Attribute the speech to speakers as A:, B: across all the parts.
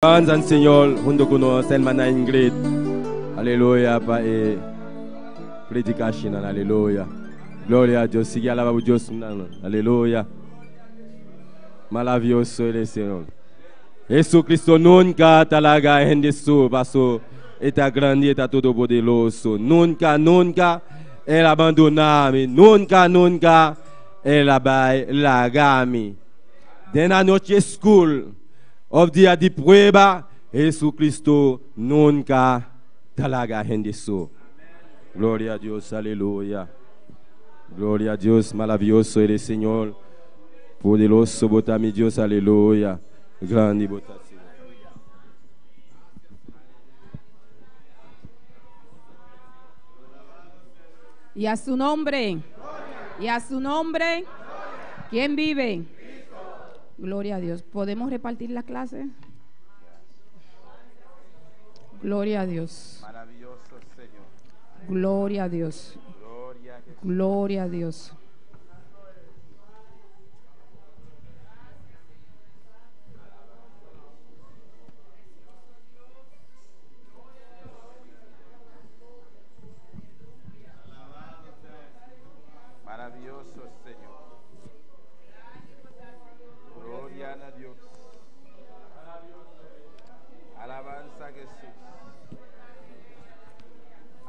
A: Alabanza al Señor junto con nosotros, hermana Ingrid. Aleluya, para predicación. Aleluya. Gloria a Dios. Sigue alabando a Dios. Aleluya. Maravilloso es el Señor. Jesucristo nunca te la gente su paso. Está grande, está todo poderoso. Nunca Él abandona. Nunca Él abandona. De la noche school. Of dia de prueba, Jesucristo nunca te la gente su. Gloria a Dios, aleluya. Gloria a Dios, maravilloso es el Señor. Poderoso, bota mi Dios, aleluya. Grande, bota Señor.
B: Y a su nombre. Y a su nombre. ¿Quién vive? Gloria a Dios. ¿Podemos repartir la clase? Gloria a Dios.
C: Maravilloso Señor.
B: Gloria a Dios. Gloria a Dios.
C: Maravilloso Señor. Gloria a Dios. Alabanza a Jesús.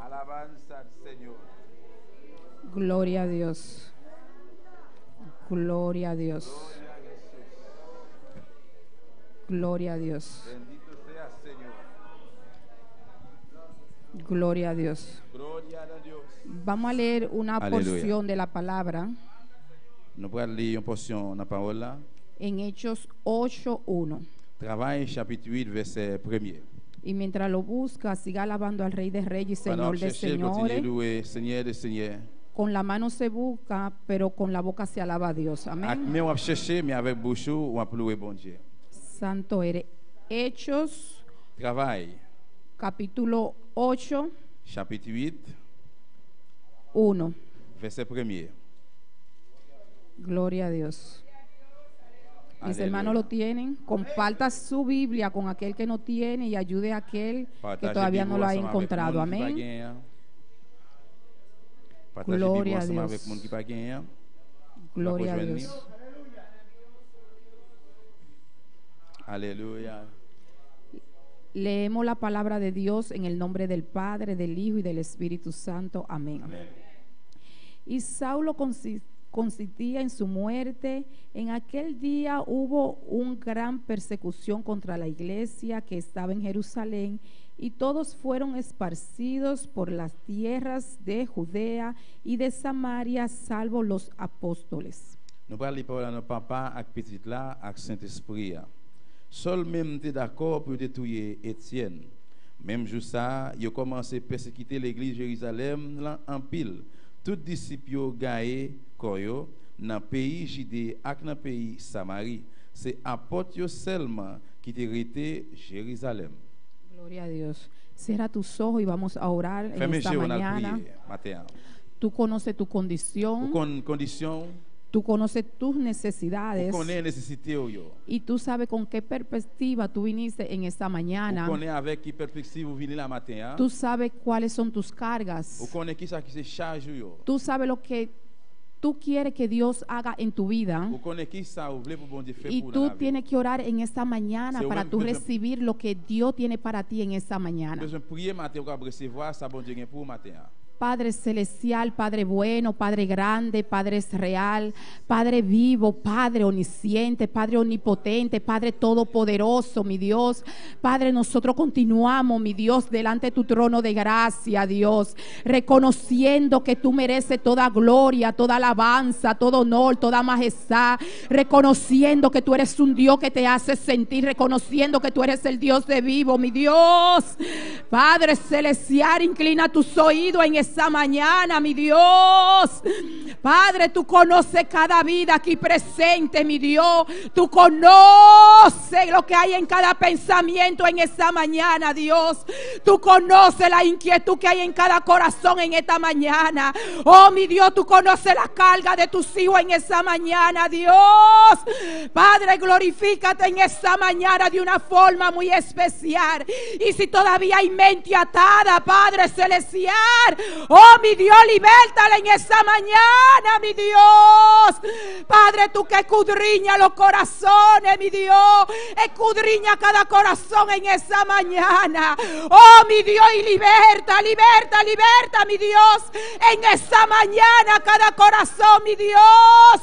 C: Alabanza al Señor.
B: Gloria a Dios. Gloria a Dios. Gloria a Dios.
C: Bendito sea Señor.
B: Gloria a Dios.
C: Gloria a Dios.
B: Vamos a leer una
C: Aleluya.
B: porción de la palabra
C: Nous allons lire une portion de la parole là.
B: en Hechos 8:1.
C: Travail chapitre 8 verset 1er.
B: Y mientras lo busca, siga alabando al Rey de Reyes y
C: Pendant
B: Señor de
C: que cherchez, continuez
B: Señores.
C: louer Seigneur des Seigneurs.
B: Con la mano se busca, pero con la boca se alaba a Dios.
C: Avec
B: Amén.
C: main on va chercher mais avec bouche on va louer bon Dieu.
B: Santo eres. Hechos,
C: Travail
B: capítulo 8,
C: chapitre 8
B: 1.
C: verset 1er.
B: Gloria a Dios. Mis
C: Aleluya.
B: hermanos lo tienen. Comparta su Biblia con aquel que no tiene y ayude a aquel que
C: Partagez
B: todavía no lo ha
C: Bible ensemble avec
B: encontrado.
C: monde qui
B: Amén.
C: pa gen. Partagez
B: Gloria
C: Bible
B: a
C: ensemble
B: Dios.
C: avec monde qui pa gen.
B: Gloria a
C: rejoindre
B: Dios.
C: Alléluia.
B: Leemos la palabra de Dios en el nombre del Padre, del Hijo y del Espíritu Santo. Amén.
C: Amen.
B: Y Saulo consistía en su muerte. En aquel día hubo una gran persecución contra la iglesia que estaba en Jerusalén, y todos fueron esparcidos por las tierras de Judea y de Samaria, salvo los apóstoles.
C: Nous allons lire parole à notre papa avec petit là avec Saint-Esprit. Seul même t'es d'accord pour détruire Étienne. Même jour ça, il a commencé à persécuter l'église de Jérusalem là, en pile. Tous disciples ont gagné koyo dans pays Judée et dans pays Samarie. C'est apôtres seulement qui étaient restés Jérusalem.
B: Gloria a Dios. Cierra tus ojos y vamos a orar en
C: Fermez
B: esta
C: les yeux, on a
B: mañana.
C: prié matin.
B: Tú conoces tu condición,
C: Pour condition,
B: tú conoces tus
C: pour
B: necesidades.
C: connaître nécessité yo.
B: Y tú sabes con qué perspectiva tú viniste en esta
C: Pour
B: mañana.
C: connaître avec qui perspective vous venez la matin.
B: Tú sabes cuáles son tus
C: Pour
B: cargas.
C: connaître qui ça qui se charge yo.
B: Tú sabes lo que tú quieres que Dios haga en tu vida.
C: Pour connaître qui ça vous voulez pour bon Dieu faire
B: Y
C: pour
B: tú
C: la vie.
B: tienes que orar en esta mañana
C: Sí,
B: para
C: bueno,
B: tú
C: pues,
B: recibir lo que Dios tiene para ti en esta mañana.
C: Besoin prier matin pour recevoir ça bon Dieu gain pour matin.
B: Padre celestial, Padre bueno, Padre grande, Padre real, Padre vivo, Padre omnisciente, Padre omnipotente, Padre todopoderoso, mi Dios. Padre, nosotros continuamos, mi Dios, delante de tu trono de gracia, Dios, reconociendo que tú mereces toda gloria, toda alabanza, todo honor, toda majestad, reconociendo que tú eres un Dios que te hace sentir, reconociendo que tú eres el Dios de vivo, mi Dios. Padre celestial, inclina tus oídos en esta mañana, mi Dios. Padre, tú conoces cada vida aquí presente, mi Dios. Tú conoces lo que hay en cada pensamiento en esta mañana, Dios. Tú conoces la inquietud que hay en cada corazón en esta mañana. Oh, mi Dios, tú conoces la carga de tus hijos en esta mañana, Dios. Padre, glorifícate en esta mañana de una forma muy especial. Y si todavía hay mente atada, Padre celestial, oh, mi Dios, libértala en esta mañana, mi Dios. Padre, tú que escudriñas los corazones, mi Dios, escudriña cada corazón en esta mañana. Oh, mi Dios, y liberta, liberta, liberta, mi Dios, en esta mañana cada corazón, mi Dios,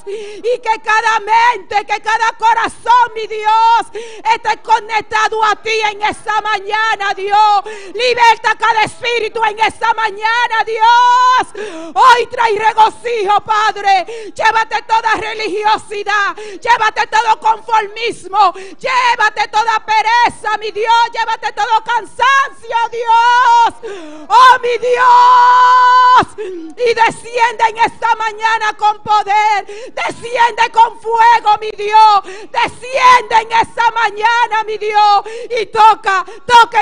B: y que cada mente, que cada corazón, mi Dios, esté conectado a ti en esta mañana, Dios. Liberta cada espíritu en esta mañana, Dios. Hoy trae regocijo, Padre. Llévate toda religiosidad, llévate todo conformismo, llévate toda pereza, mi Dios, llévate todo cansancio, Dios. Oh, mi Dios, y desciende en esta mañana con poder, desciende con fuego, mi Dios, desciende en esta mañana, mi Dios, y toca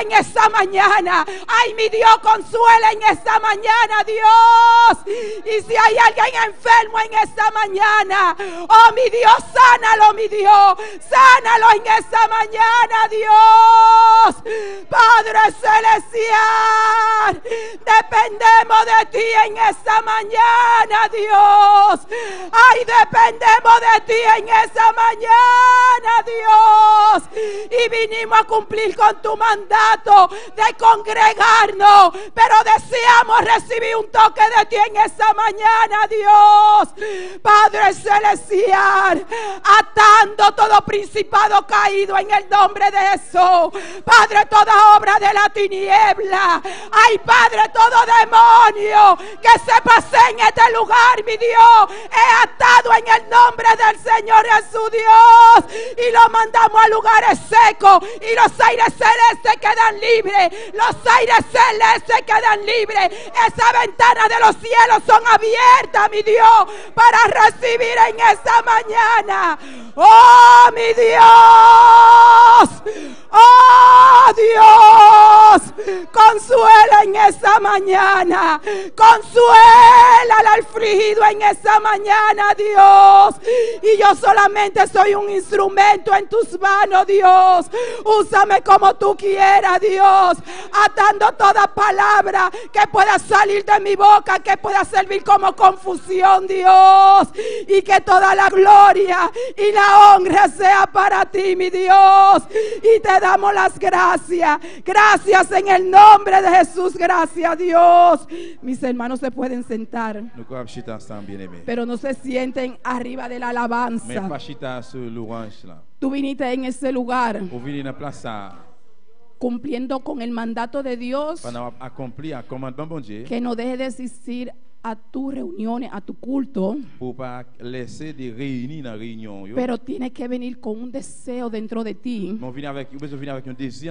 B: en esta mañana. Ay, mi Dios, consuela en esta mañana, Dios. Y si hay alguien enfermo en esta mañana, oh, mi Dios, sánalo, mi Dios, sánalo en esta mañana, Dios. Padre celestial, dependemos de ti en esta mañana, Dios. Ay, dependemos de ti en esta mañana, Dios. Y vinimos a cumplir con tu mandato de congregarnos, pero deseamos recibir un toque de ti en esta mañana, Dios. Padre celestial, atando todo principado caído en el nombre de Jesús. Padre, toda obra de la tiniebla, ay, Padre, todo demonio que se pase en este lugar, mi Dios, he atado en el nombre del Señor Jesús, Dios, y lo mandamos a lugares secos, y los aires celestes quedan libres, los aires celestes quedan libres. Esa ventana de los cielos son abiertas, mi Dios, para recibir en esta mañana. Oh, mi Dios, oh, Dios, consuela en esta mañana, consuela al afligido en esta mañana, Dios. Y yo solamente soy un instrumento en tus manos, Dios. Úsame como tú quieras, Dios, atando toda palabra que pueda salir de mi boca, que pueda servir como confusión, Dios, y que toda la gloria y la honra sea para ti, mi Dios. Y te damos las gracias, gracias en el nombre de Jesús, gracias, Dios. Mis hermanos se pueden sentar, pero no se sienten arriba de la alabanza. Tú viniste en ese lugar cumpliendo con el mandato de Dios, que no deje de existir a tus reuniones, a tu culto, pero tiene que venir con un deseo dentro de ti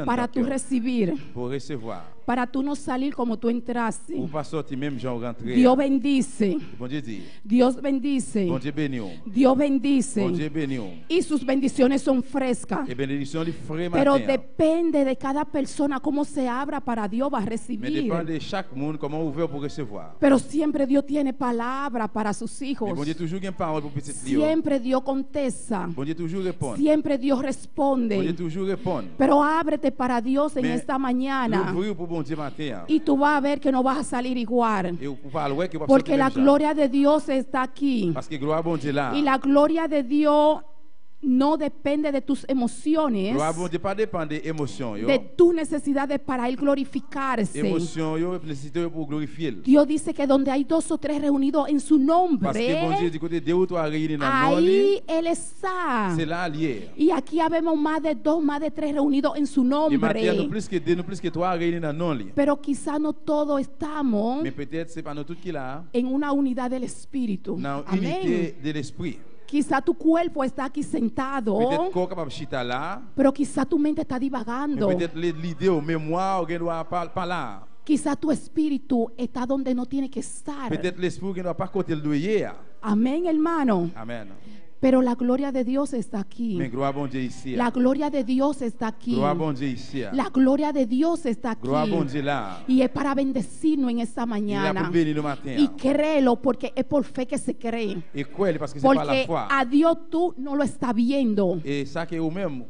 B: para tú recibir, para tú no salir como tú entraste. Dios bendice, Dios bendice, Dios bendice, y sus bendiciones son frescas, pero depende de cada persona cómo se abra para Dios va a recibir. Pero siempre Dios tiene palabra para sus hijos. Siempre Dios contesta. Siempre Dios responde. Pero ábrete para Dios en esta mañana, y tú vas a ver que no vas a salir igual, porque la gloria de Dios está aquí, y la gloria de Dios no depende de tus emociones, de tus necesidades para Él glorificarse. Dios dice que donde hay 2 o 3 reunidos en su nombre, ahí Él está. Y aquí habemos más de 2, más de 3 reunidos en su nombre. Pero quizá no todos estamos en una unidad del Espíritu. Amén. Quizá tu cuerpo está aquí sentado, pero quizá tu mente está divagando. Quizá tu espíritu está donde no tiene que estar. Amén, hermano.
C: Amen.
B: Pero la gloria de Dios está aquí.
C: Mais gloire bon Dieu ici.
B: La gloria de Dios está aquí.
C: Gloire bon Dieu ici.
B: La gloria de Dios está aquí.
C: Gloire bon Dieu là.
B: Y es para bendecirnos en esta
C: Il a
B: mañana.
C: pour bénir le matin.
B: Y créelo porque es por fe que se cree.
C: Et quoi, parce que c'est par la
B: Porque
C: foi.
B: a Dios tú no lo estás viendo,
C: Et ça que vous-même,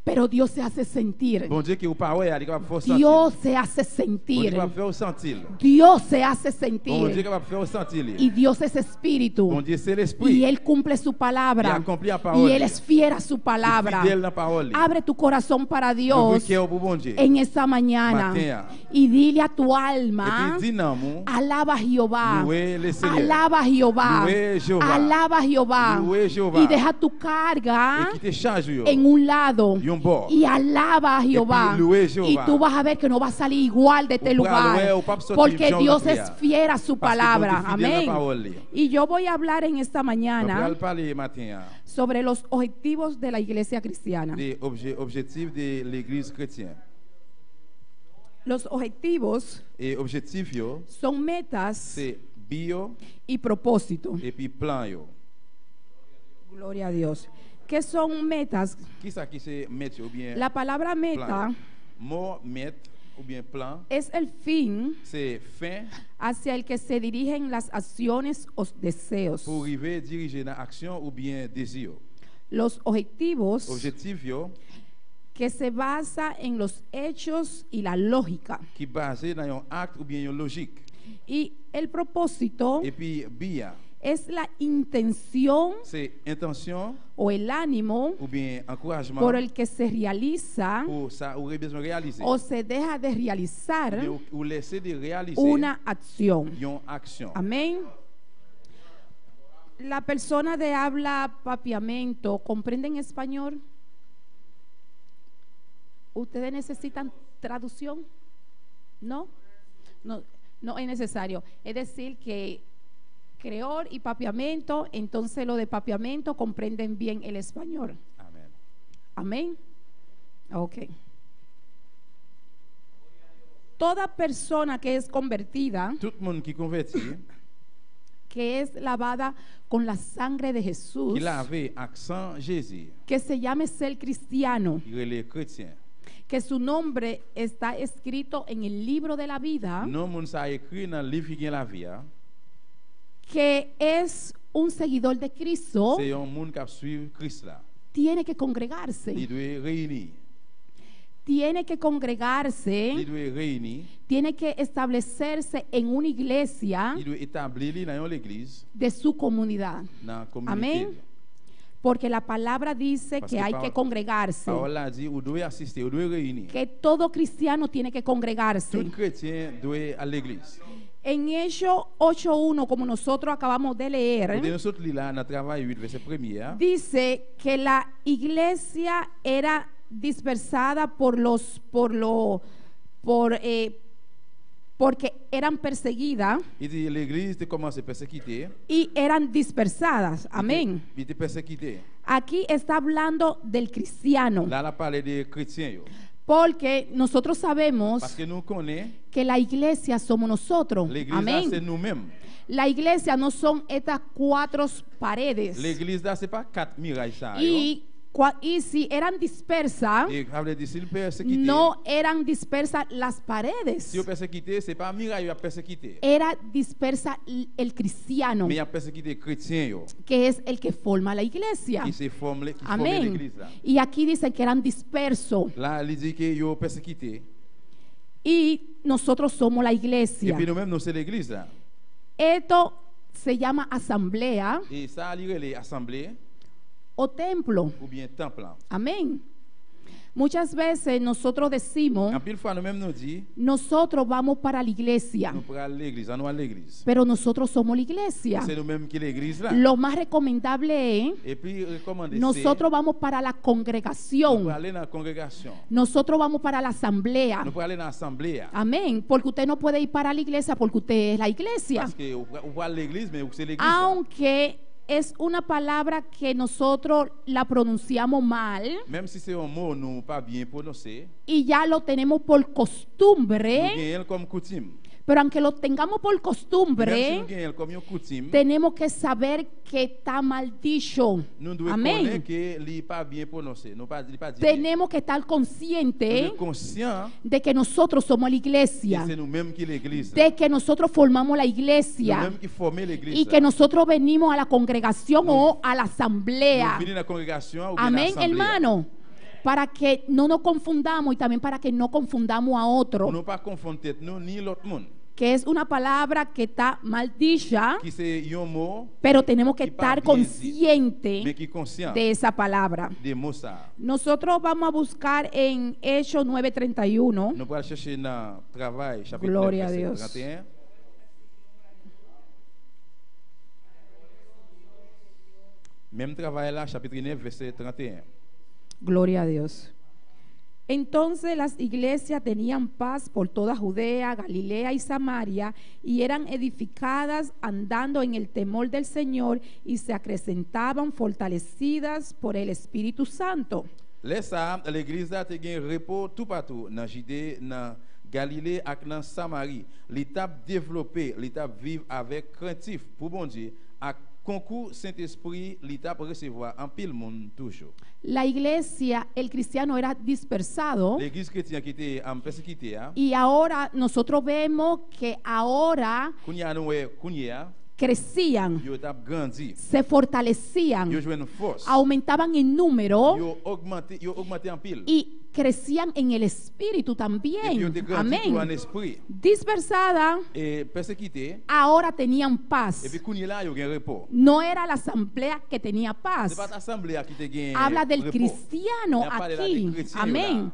B: pero Dios se hace sentir.
C: bon Dieu qui vous parle, il est capable de faire sentir.
B: Dios se hace
C: Bon Dieu
B: sentir.
C: capable de faire sentir.
B: Dios se hace
C: Bon Dieu
B: sentir.
C: capable de faire sentir.
B: Y Dios es espíritu.
C: Bon Dieu c'est
B: Y
C: l'esprit.
B: Él cumple su
C: Il
B: palabra.
C: accomplit la parole.
B: Y Él es fiel a su palabra.
C: Fidèle dans la parole.
B: Abre tu corazón para
C: Ouvre
B: Dios
C: cœur pour bon Dieu.
B: en esta mañana.
C: Matin.
B: Y dile a tu
C: Et
B: alma,
C: puis dis non, mon.
B: alaba a Jehová.
C: Louez le Seigneur.
B: Alaba a Jehová.
C: Louez Jehová.
B: Alaba a Jehová.
C: Louez Jehová.
B: Y deja tu carga
C: Et qui te charge yo.
B: en un lado.
C: Yon bord.
B: Y alaba a Jehová.
C: puis louez Jehová.
B: Y tú vas a ver que no va a salir igual de este
C: Ou pral
B: lugar.
C: ouais, ou pas sortir
B: Porque
C: genre
B: Dios
C: de
B: es
C: prière.
B: fiel a su
C: Parce que
B: palabra.
C: bon Dieu fidèle
B: Amén.
C: dans la parole.
B: Y yo voy a hablar en esta
C: On
B: mañana
C: va parler matin
B: sobre los objetivos de la iglesia cristiana.
C: des objectifs de l'église chrétienne.
B: Los objetivos
C: Et objectif yo,
B: son metas
C: c'est bio
B: y propósito.
C: et puis plan yo.
B: Gloria a Dios. ¿Qué son metas?
C: Qui ça qui c'est mettre ou bien
B: La palabra meta
C: plan? Mot mettre ou bien plan,
B: es el fin
C: c'est fin
B: hacia el que se dirigen las acciones o deseos.
C: pour arriver diriger dans action ou bien désir.
B: Los objetivos
C: Objectif yo
B: que se basa en los hechos y la lógica.
C: qui basé dans un acte ou bien une logique.
B: Y el propósito
C: Et puis bia,
B: es la intención
C: c'est intention
B: o el ánimo
C: ou bien encouragement
B: por el que se realiza
C: pour ça ou besoin réaliser.
B: o se deja de realizar
C: Ou laisser de réaliser
B: una acción.
C: une action.
B: Amén. La persona de habla papiamento, ¿comprenden español? ¿Ustedes necesitan traducción? ¿No? No, no es necesario. Es decir que creol y papiamento, entonces lo de papiamento comprenden bien el español.
C: Amen.
B: Amén. Ok. Toda persona que es convertida,
C: Tout le monde qui convertit,
B: que es lavada con la sangre de Jesús,
C: qui lavé accent Jésus,
B: que se llame ser cristiano,
C: il est chrétien.
B: que su nombre está escrito en el libro de la vida,
C: Non moun sa écrit dans le livre qui gagne la vie,
B: que es un seguidor de Cristo,
C: c'est un monde qui suit Christ là.
B: tiene que congregarse.
C: Il doit réunir,
B: Tiene que congregarse,
C: il doit réunir,
B: tiene que establecerse en una iglesia
C: il doit établir dans l'église,
B: de su comunidad.
C: dans la communauté.
B: Amén. Porque la palabra dice
C: Parce
B: que
C: que
B: hay
C: par-
B: que congregarse,
C: Parole a dit, vous devez assister, vous devez réunir.
B: que todo cristiano tiene que congregarse.
C: Tout chrétien doit aller à l'église.
B: En Hechos 8:1, como nosotros acabamos de
C: Et
B: leer,
C: nous autres là, dans travail 8 verset 1er,
B: dice que la iglesia era dispersada porque eran perseguidas
C: il dit l'église a commencé à persécuter.
B: y eran dispersadas. Amén.
C: Il était persécuté.
B: Aquí está hablando del cristiano,
C: Là, la parle des chrétiens. Yo.
B: porque nosotros sabemos
C: Parce que nous connaissons,
B: que la iglesia somos nosotros.
C: l'église là, c'est
B: Amén.
C: nous-mêmes.
B: La iglesia no son estas cuatro paredes.
C: L'église là, c'est pas 4 murailles ça. yo.
B: Y si eran dispersas,
C: Et ça veut dire s'il persécuté,
B: no eran dispersas las paredes.
C: si vous persécuté, c'est pas muraille qui a persécuté.
B: Era dispersa el cristiano,
C: Mais il a persécuté chrétien yo,
B: que es el que forma la iglesia.
C: qui s'est formé qui forme
B: Amén.
C: l'église là.
B: Y aquí dicen que eran dispersos.
C: Là, il dit que yo persécuté.
B: Y nosotros somos la
C: Et
B: iglesia.
C: puis nous-mêmes, nous c'est l'église là.
B: Esto se llama asamblea
C: Et ça, il les assemblées
B: o templo.
C: ou bien temple. Là.
B: Amén. Muchas veces nosotros decimos,
C: En pile fois, nous-mêmes nous dit,
B: nosotros vamos para la iglesia,
C: nous prenons l'église, nous à l'église.
B: pero nosotros somos la iglesia.
C: C'est nous-mêmes qui l'église là.
B: Lo más recomendable es,
C: Et puis, recommandé,
B: nosotros vamos para la
C: nous
B: congregación,
C: pour aller dans la congrégation.
B: nosotros vamos para la asamblea.
C: Nous pour aller dans l'assemblée.
B: Amén, porque usted no puede ir para la iglesia porque usted es la iglesia.
C: Parce que vous voyez l'église, mais c'est l'église. Là.
B: Aunque es una palabra que nosotros la pronunciamos mal
C: Même si c'est un mot nous pas bien prononcé,
B: y ya lo tenemos por
C: nous
B: costumbre,
C: gagnons comme coutume.
B: pero aunque lo tengamos por
C: Même si
B: costumbre,
C: nous gagnons comme une coutume,
B: tenemos que saber que está mal dicho.
C: nous devons
B: Amén.
C: connaître que n'est pas bien prononcé, non pas dit bien.
B: Tenemos que estar
C: Nous
B: conscientes
C: sommes conscients
B: de que nosotros somos la
C: que
B: iglesia,
C: c'est nous-mêmes qui l'église.
B: de que nosotros formamos la iglesia
C: Nous-mêmes qui formons l'église.
B: y que nosotros venimos a la congregación o a la asamblea.
C: Nous venons dans la congrégation ou bien à
B: Amén,
C: l'assemblée.
B: hermano. Para que no nos confundamos y también para que no confundamos a
C: Pour
B: otro,
C: ne pas confondre tête nous ni l'autre monde.
B: que es una palabra que está mal dicha,
C: Qui c'est un mot
B: pero tenemos que
C: qui pas
B: estar
C: bien dit, mais
B: conscientes
C: qui est conscient
B: de esa palabra.
C: des mots ça.
B: Nosotros vamos a buscar en Hechos 9:31.
C: Nous allons chercher dans Travail, chapitre
B: Gloria
C: 9,
B: a
C: verset
B: Dios.
C: 31. Même travail là, chapitre 9, verset 31.
B: Gloria a Dios. Entonces las iglesias tenían paz por toda Judea, Galilea y Samaria, y eran edificadas andando en el temor del Señor, y se acrecentaban fortalecidas por el Espíritu Santo.
C: Là ça, l'église a te gen repos tout partout dans Judée, dans Galilée et dans Samarie. L'étape développée, l'étape vivre avec craintif pour bon Dieu, à concours Saint-Esprit, l'étape recevoir en pile monde toujours.
B: La iglesia, el cristiano era dispersado,
C: L'église chrétienne qui était en persécuté,
B: y ahora nosotros vemos que ahora
C: kounya nou kounya,
B: crecían,
C: yo tap grandi,
B: se fortalecían,
C: yo joine force,
B: aumentaban en número
C: yo augmenté en pile.
B: y crecían en el espíritu
C: Et puis yo
B: también.
C: te grandi tout en
B: Amén.
C: esprit.
B: Dispersada,
C: Et persécuté,
B: ahora tenían
C: et
B: paz.
C: puis kounya là yo gen repos.
B: No era la asamblea que tenía paz.
C: C'est pas l'assemblée qui te gen
B: Habla del
C: repos.
B: cristiano
C: Ya parle là
B: aquí.
C: des chrétiens,
B: Amén.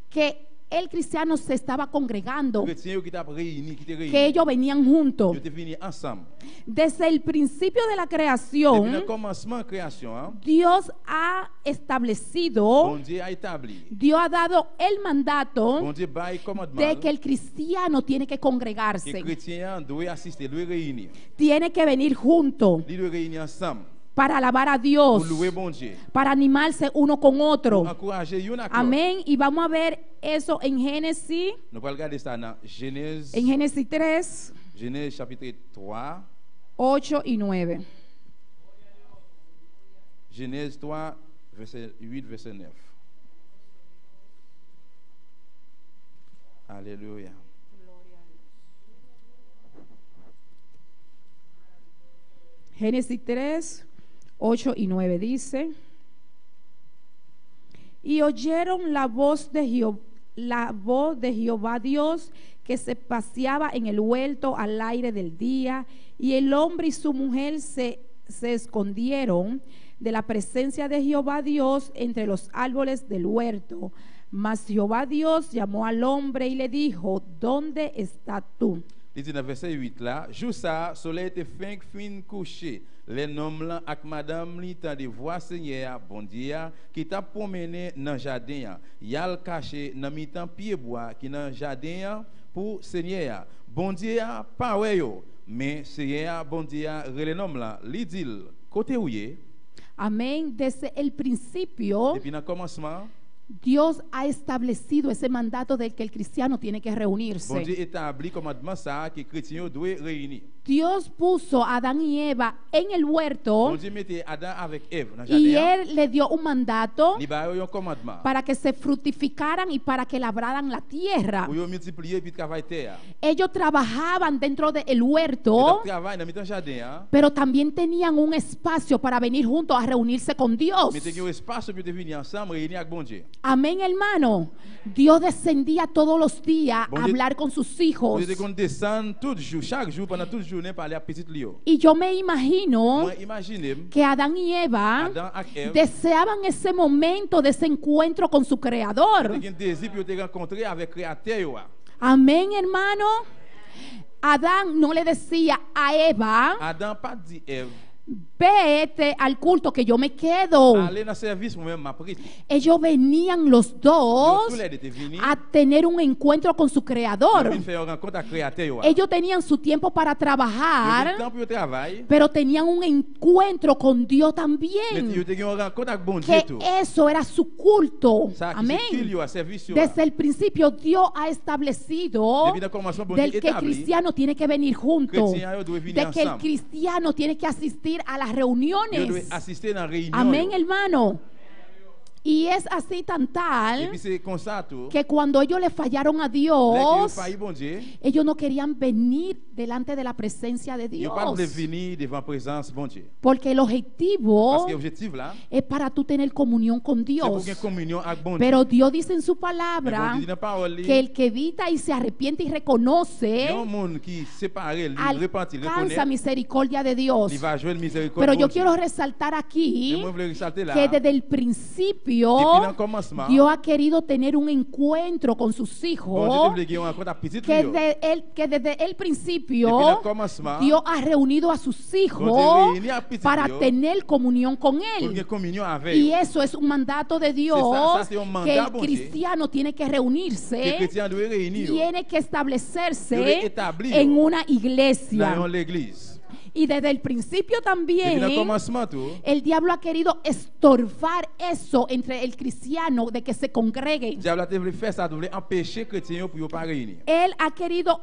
B: Que el cristiano se estaba congregando,
C: Chrétiens yo qui t'a réuni, qui te réuni.
B: que ellos venían juntos.
C: Yo te venu ensemble.
B: Desde el principio de la
C: Depuis le
B: creación,
C: commencement de création,
B: Dios ha establecido,
C: bon Dieu a établi,
B: Dios ha dado el
C: bon
B: mandato
C: Dieu bail commandement
B: de que el cristiano tiene que
C: que
B: congregarse,
C: chrétien doit assister, doit réunir.
B: tiene que venir junto
C: Il doit réunir ensemble
B: para alabar a Dios,
C: pour louer bon Dieu,
B: para animarse uno con otro.
C: encourager une à l'autre.
B: Amén. Y vamos a ver eso en Génesis,
C: Nous allons regarder ça dans Genèse,
B: en Génesis 3,
C: Genèse chapitre 3,
B: 8 y 9.
C: Genèse 3, verset 8, verset 9. Alléluia.
B: Génesis 3, 8 y 9 dice: y oyeron la voz de Jehová Dios, que se paseaba en el huerto al aire del día, y el hombre y su mujer se escondieron de la presencia de Jehová Dios entre los árboles del huerto. Mas Jehová Dios llamó al hombre y le dijo: ¿dónde estás tú?
C: Il dit dans verset 8 là, jour ça, soleil était fin couché. Les noms là avec madame li tan de voix Seigneur bon Dieu qui t'a promené dans jardin. Yal caché dans mi-temps pied bois qui dans jardin pour Seigneur. Bon Dieu pas ouais yo, mais Seigneur bon Dieu relé nom là, li dit côté où est.
B: Amén. Desde el principio,
C: Depuis dans commencement,
B: Dios ha establecido ese mandato de que el cristiano tiene que
C: bon Dieu
B: reunirse.
C: établi commandement ça que chrétien doit réunir.
B: Dios puso a Adán y Eva en el
C: Bon
B: huerto
C: Dieu mettait Adam avec Ève dans
B: y
C: jardin.
B: él le dio un mandato
C: Il ba yo un commandement.
B: para que se fructificaran y para que labraran la tierra.
C: Pour yo multiplier puis travailler terre.
B: Ellos trabajaban dentro del
C: Yo
B: huerto,
C: travaille dans mi-temps jardin.
B: pero también tenían un espacio para venir juntos a reunirse con Dios.
C: Mais te un espace pour te venir ensemble réunir avec bon Dieu.
B: Amén, hermano. Dios descendía todos los días
C: Bon
B: a
C: Dieu-
B: hablar con sus hijos.
C: Vous êtes qu'on descend tout jour, chaque jour pendant toute journée parler à petit Lio.
B: Y yo me imagino
C: Moi imaginez
B: que Adán y Eva
C: Adam ak Ève,
B: deseaban ese momento de ese encuentro con su creador.
C: te gen désir pour te rencontrer avec créateur yo.
B: Amén, hermano. Adán no le decía a Eva,
C: Adam pas dit Ève,
B: vete al culto que yo me quedo.
C: Aller dans service ou même m'appris.
B: Ellos venían los dos
C: Tous les étaient venus.
B: a tener un encuentro con su creador.
C: Ils faire une rencontre avec créateur.
B: Ellos tenían su tiempo para trabajar,
C: Temps pour le travail.
B: pero tenían un encuentro con Dios
C: Mais
B: también.
C: ils ont une rencontre avec bon Dieu
B: Que
C: tout.
B: eso era su culto.
C: Ça qui
B: Amén.
C: c'est service.
B: Desde el principio Dios ha establecido
C: Depuis le commencement, bon Dieu
B: del que el
C: établi.
B: cristiano tiene que venir junto,
C: Chrétien doit venir
B: de que el
C: ensemble.
B: cristiano tiene que asistir a las
C: Ils doivent
B: reuniones.
C: assister dans la réunion.
B: Amén, hermano. Y es así tan
C: Et
B: tal
C: puis c'est comme ça tout.
B: que cuando ellos le fallaron a
C: Dès qu'ils
B: Dios,
C: failli bon Dieu,
B: ellos no querían venir delante de la presencia de
C: ils
B: Dios.
C: pas voulu venir devant la présence bon Dieu.
B: Porque el objetivo
C: Parce que l'objectif là,
B: es para tú tener comunión con
C: c'est pour
B: Dios.
C: qu'il y ait communion avec bon Dieu.
B: Pero Dios dice en su
C: Mais bon
B: palabra
C: Dieu dit dans la parole,
B: que el que evita y se arrepiente y
C: il y
B: reconoce
C: a un monde qui séparé, il repentit, il
B: alcanza
C: reconnaît,
B: misericordia de Dios.
C: il va jouer le miséricorde.
B: Pero
C: bon
B: yo
C: Dieu.
B: quiero resaltar
C: Et
B: aquí
C: moi, je voulais resalter là,
B: que
C: depuis
B: desde el principio
C: le commencement,
B: Dios ha querido tener un encuentro con sus
C: bon Dieu
B: hijos,
C: voulait qu'il y ait un rencontre avec petit
B: que,
C: Dieu.
B: que desde el
C: Depuis
B: principio
C: le commencement,
B: Dios ha reunido a sus
C: bon Dieu
B: hijos
C: réunit à petit
B: para
C: Dieu
B: tener comunión con
C: pour qu'il y ait
B: Él.
C: communion avec
B: Y
C: eux.
B: eso es un mandato de Dios
C: ça, c'est un mandat,
B: que el
C: bon Dieu.
B: cristiano tiene que
C: Que le
B: reunirse,
C: chrétien doit réunir
B: tiene que
C: Debe
B: establecerse
C: establir
B: en una
C: dans
B: iglesia.
C: l'église.
B: Y desde el principio
C: Depuis
B: también
C: le commencement tout,
B: el diablo ha querido estorbar eso entre el cristiano de que se congregue.
C: le diable a voulu faire ça, voulait empêcher les chrétiens pour ne pas réunir.
B: Él ha querido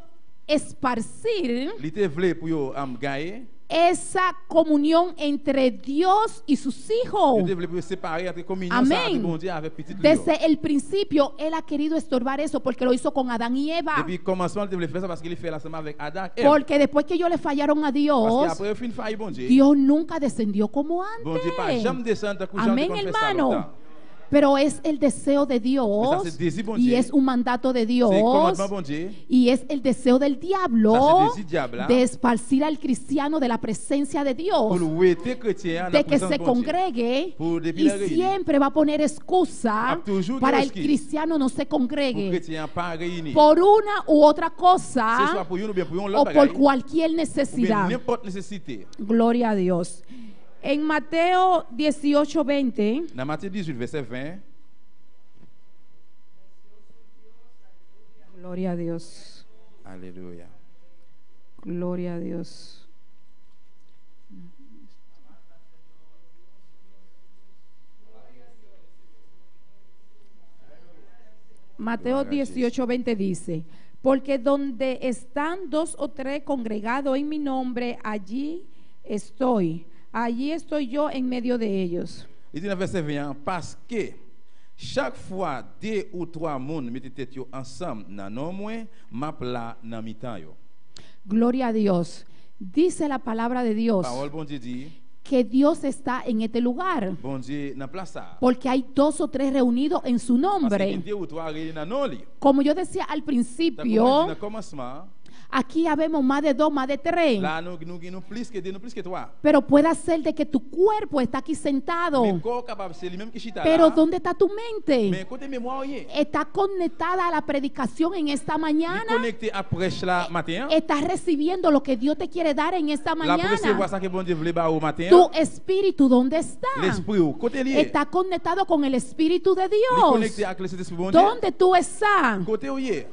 B: esparcir
C: Il était voulu pour gagner,
B: esa comunión entre Dios y sus hijos.
C: il était voulu séparer entre communion
B: Amén.
C: ça, bon Dieu avec petit Dieu.
B: Desde el principio él ha querido estorbar eso porque lo hizo con Adán y Eva.
C: Depuis le commencement, il voulait faire ça parce qu'il fait l'ensemble avec Adam et Ève.
B: Porque después que ellos le fallaron a
C: Parce
B: Dios,
C: qu'après, il fin failli, bon Dieu.
B: Dios nunca descendió como
C: Bon Dieu, pas
B: antes.
C: jamais descendre comme
B: Amén,
C: jamais fait ça
B: hermano.
C: longtemps.
B: Pero es el deseo de
C: Pero
B: Dios
C: ese es el deseo de
B: y
C: Dios.
B: es un mandato de Dios
C: C'est le commandement, bon Dieu.
B: y es el deseo del diablo
C: Ça, c'est le désir du diable, hein.
B: de esparcir al cristiano de la presencia de Dios,
C: Pour le ouéter chrétien, dans la
B: de que
C: présence
B: se
C: de bon Dieu.
B: congregue
C: Pour depuis
B: y
C: la réunion.
B: siempre va a poner excusa
C: Ah, toujours
B: para
C: des
B: el
C: excuses.
B: cristiano no se
C: Pour le
B: congregue
C: chrétien pas réuni.
B: por una u otra
C: Que ce soit
B: cosa
C: pour une ou bien pour une
B: o
C: autre
B: por
C: bagaille,
B: cualquier
C: ou bien
B: necesidad.
C: n'importe nécessité.
B: Gloria a Dios. En Mateo 18:20
C: Dans Matthieu 18, verset 20,
B: Gloria a Dios.
C: Alléluia.
B: Gloria a Dios. Mateo
C: Gloria a
B: 18:20 dice, porque donde están dos o tres congregados en mi nombre, allí estoy yo en medio de ellos.
C: Il dit dans verset 20, parce que chaque fois deux ou trois monde mettent tête yo ensemble dans nom moi, m'a là dans mi-temps yo.
B: Gloria a Dios. Dice la palabra de Dios
C: Parole bon Dieu dit,
B: que Dios está en este lugar,
C: bon Dieu dans place ça.
B: porque hay dos o tres reunidos en su
C: Parce que
B: nombre.
C: deux ou trois réunis dans nom li.
B: Como yo decía al
C: Dans
B: principio,
C: le commencement,
B: aquí habemos más de dos, más de tres.
C: là nous plus que deux, nous plus que trois.
B: Pero puede ser de que tu cuerpo está aquí sentado.
C: Mais corps capable c'est lui même qui chita
B: Pero
C: là.
B: ¿dónde está tu mente?
C: Mais côté mémoire yé.
B: Está conectada a la predicación en esta
C: Il
B: mañana.
C: connecté à prêche là matin.
B: Estás recibiendo lo que Dios te quiere dar en esta
C: La pour recevoir
B: mañana.
C: ça que bon Dieu voulait ba au matin.
B: Tu espíritu, ¿dónde está?
C: L'esprit au côté lié.
B: Está conectado con el espíritu de
C: Il connecté
B: Dios.
C: avec le Saint-Esprit bon Dieu.
B: ¿Dónde tú estás?
C: Côté où yé.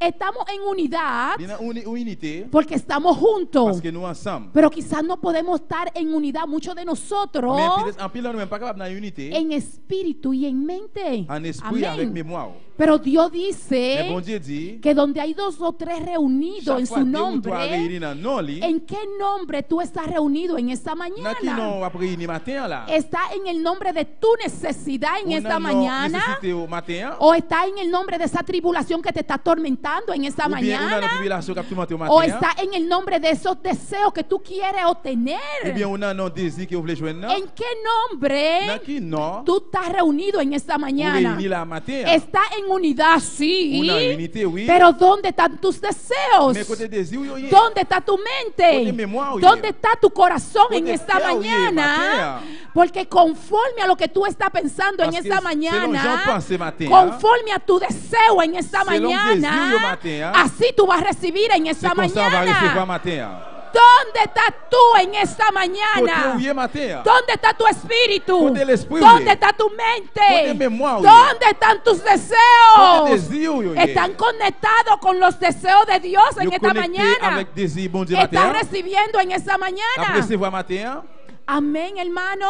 B: Estamos en unidad
C: Il y a une unité
B: porque estamos juntos.
C: parce que nous ensemble.
B: Pero quizás no podemos estar en unidad, muchos de nosotros,
C: Mais en pile nous même pas capable dans unité.
B: en espíritu y en mente.
C: En esprit avec
B: Amén.
C: mémoire.
B: Pero Dios
C: Mais
B: dice
C: bon Dieu dit,
B: que donde hay dos o tres reunidos en
C: chaque fois
B: su
C: deux ou trois
B: nombre,
C: réunis dans nom li,
B: ¿en qué nombre tú estás reunido en esta
C: dans qui
B: mañana?
C: non après réuni matin là.
B: ¿Está en el nombre de tu necesidad en
C: Ou
B: esta
C: dans nos
B: mañana?
C: nécessités au matin.
B: ¿O está en el nombre de esa tribulación que te está atormentando en esta
C: Ou bien ou dans la
B: mañana?
C: tribulation qui a tourmenté au
B: ¿O
C: matin.
B: está en el nombre de esos deseos que tú quieres
C: Ou
B: obtener?
C: bien ou dans nos désirs que vous voulez joindre.
B: ¿En qué nombre
C: Dans qui non.
B: tú estás reunido en esta
C: Ou
B: mañana?
C: réuni la matin.
B: Está en unidad, sí,
C: Ou dans unité oui.
B: pero ¿dónde están tus deseos?
C: Mais côté désir yo yé.
B: ¿Dónde está tu mente?
C: Côté mémoire, oye.
B: ¿Dónde está tu corazón en
C: Côté
B: esta
C: cœur, oye,
B: mañana?
C: matin.
B: Porque conforme a lo que tú estás pensando en
C: Parce que
B: esta
C: selon
B: mañana,
C: Jean pense matin,
B: conforme a tu deseo en esta
C: selon
B: mañana,
C: désir yo matin,
B: así tú vas a recibir en esta
C: c'est comme ça on va recevoir
B: mañana.
C: matin.
B: ¿Dónde estás tú en esta
C: Côté
B: mañana?
C: où y est matin.
B: ¿Dónde está tu espíritu?
C: Côté l'esprit,
B: ¿Dónde
C: oui.
B: está tu
C: Côté
B: mente?
C: mémoire, oui.
B: ¿Dónde están tus
C: Côté
B: deseos?
C: désir, oui.
B: Están conectados con los deseos de Dios en
C: Yo
B: esta
C: connecté
B: mañana.
C: avec désir bon Dieu
B: Estás
C: matin.
B: recibiendo en esta
C: T'as
B: mañana.
C: recevoir matin.
B: Amén, hermano.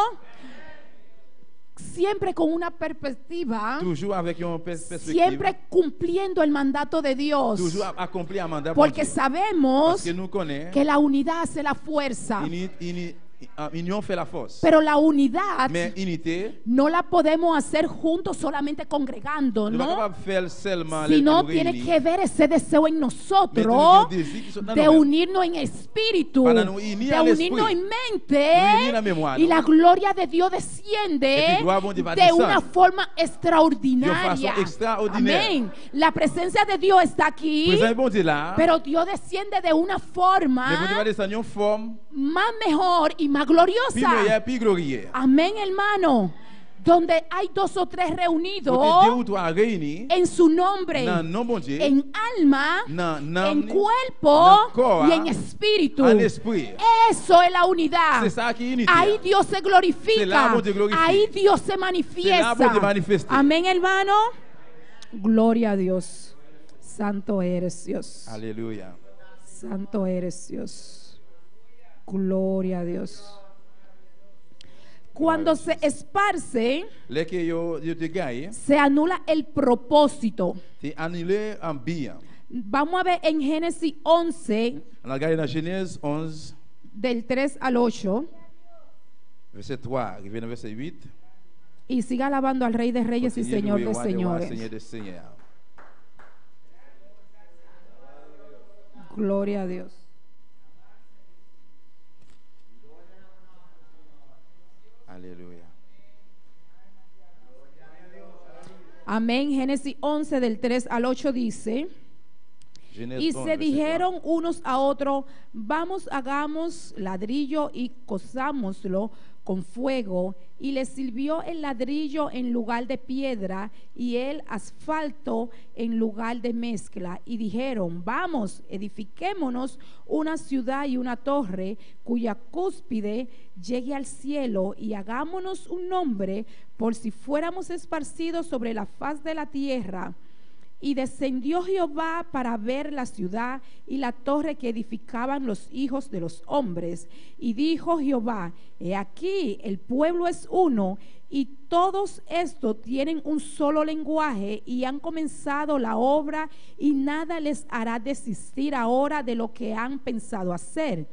B: Siempre con una perspectiva,
C: Toujours avec une perspective.
B: siempre cumpliendo el mandato de Dios.
C: Toujours accompli un mandat.
B: Porque
C: Parce
B: sabemos
C: que nous connaissons.
B: que la unidad hace la fuerza.
C: Union fait la force.
B: Pero la unidad
C: Mais unité,
B: no la podemos hacer juntos solamente congregando,
C: nous ne
B: ¿no?
C: pouvons pas faire seulement les
B: Sino
C: nous
B: tiene
C: réunir.
B: que ver ese deseo en
C: Mais
B: nosotros
C: tenemos désir qui sont dans
B: de
C: nous-mêmes.
B: unirnos en espíritu,
C: Para nos unir
B: de
C: al
B: unirnos
C: esprit.
B: en mente,
C: Nous unir en mémoire,
B: y
C: ¿no?
B: la gloria de Dios
C: Et
B: desciende
C: puis, gloire de Dieu va
B: de
C: descendre.
B: una forma
C: De
B: extraordinaria.
C: façon extraordinaire.
B: Amén. La presencia de Dios está aquí,
C: Présent bon Dieu là.
B: pero Dios desciende de una
C: Mais bon Dieu
B: forma
C: va descendre en forme
B: más mejor y más
C: plus
B: gloriosa.
C: meilleure, plus glorieuse.
B: Amén, hermano. Donde hay 2 o 3
C: Côté 2
B: reunidos
C: ou 3 réunis
B: en su nombre,
C: dans nom bon Dieu,
B: en alma,
C: dans
B: en
C: âme,
B: cuerpo
C: dans corps,
B: y en espíritu.
C: en esprit.
B: Eso es la unidad.
C: C'est ça qui est unité.
B: Ahí Dios se
C: C'est là
B: glorifica.
C: où Dieu glorifie.
B: Ahí Dios se
C: C'est là où
B: manifiesta.
C: Dieu manifeste.
B: Amén, hermano. Gloria a Dios. Santo eres Dios.
C: Alléluia.
B: Santo eres Dios. Gloria a Dios. Cuando se esparce,
C: Les que yo te gagne,
B: se anula el propósito.
C: tu annulé en bien.
B: Vamos a ver en Génesis 11,
C: On a regardé dans Genèse 11,
B: del 3 al 8,
C: verset 3, arrivé dans verset 8.
B: y siga alabando al Rey de Reyes y
C: Continue
B: Señor
C: louer
B: de
C: roi des rois,
B: Señores.
C: Seigneur des seigneurs.
B: Gloria a Dios.
C: Alléluia.
B: Amén. Génesis 11 del 3 al 8 dice:
C: Genèse
B: y
C: 11,
B: se
C: verset 3.
B: dijeron unos a otros, vamos, hagamos ladrillo y cosámoslo con fuego. Y le sirvió el ladrillo en lugar de piedra y el asfalto en lugar de mezcla. Y dijeron, vamos, edifiquémonos una ciudad y una torre cuya cúspide llegue al cielo, y hagámonos un nombre por si fuéramos esparcidos sobre la faz de la tierra. Y descendió Jehová para ver la ciudad y la torre que edificaban los hijos de los hombres. Y dijo Jehová, he aquí, el pueblo es uno, y todos estos tienen un solo lenguaje, y han comenzado la obra, y nada les hará desistir ahora de lo que han pensado hacer.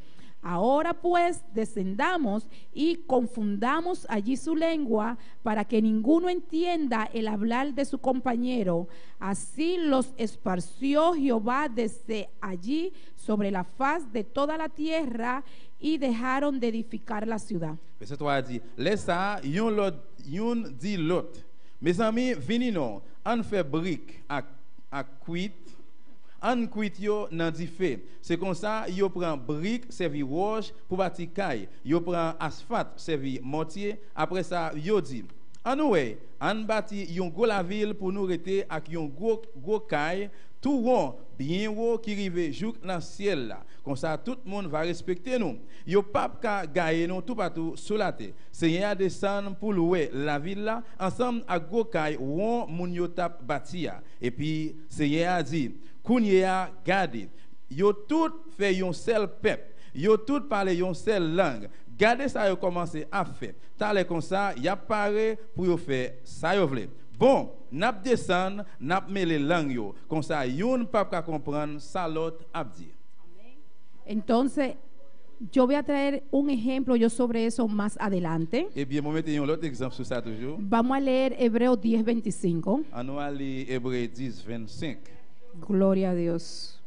B: Ahora pues descendamos y confundamos allí su lengua, para que ninguno entienda el hablar de su compañero. Así los esparció Jehová desde allí sobre la faz de toda la tierra, y dejaron de edificar la ciudad.
C: Verset 3 dit, laisse ça, yon dit l'autre. Mes amis, venez non, on fait brique à cuit. On cuit yo nan di fe. C'est comme ça, yo prend brique, servi roche pour bâtir caille. Yo prend asphalte, servi mortier. Après ça, yo dit, anyway, on bâti yon gros la ville pour nous rester avec yon gros caille, tout rond, bien haut qui rive jouk dans ciel là. Comme ça, tout le monde va respecter nous. Yo pape ka gagne nous tout partout sous la terre. Seigneur descend pour louer la ville là, ensemble avec gros caille, rond moun yo tap bâti. Et puis, Seigneur a dit, Kounye a gade, yo tout fait yon seul peuple, yo tout parle yon seule langue. Gade ça yo commencé à faire. T'allez comme ça, y a paré pour yo faire ça yo vle. Bon, nap descend, nap mêler langue yo. Comme ça yon pas ka comprendre ça l'autre a dire.
B: Entonces, yo voy a traer un ejemplo yo sobre eso más adelante.
C: Eh bien, moi mettez un autre exemple sur ça toujours.
B: Vamos a leer Hebreos 10:25.
C: On va lire Hébreux 10, 25.
B: Gloria a Dios.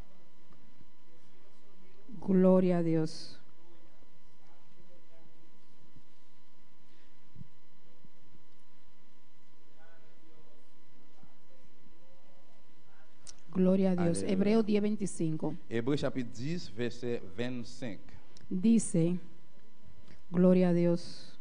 B: Gloria a Dios. Gloria a Dios.
C: Aleluya.
B: Hebreos 10:25.
C: Hébreux chapitre 10, verset 25.
B: Dice, gloria a Dios.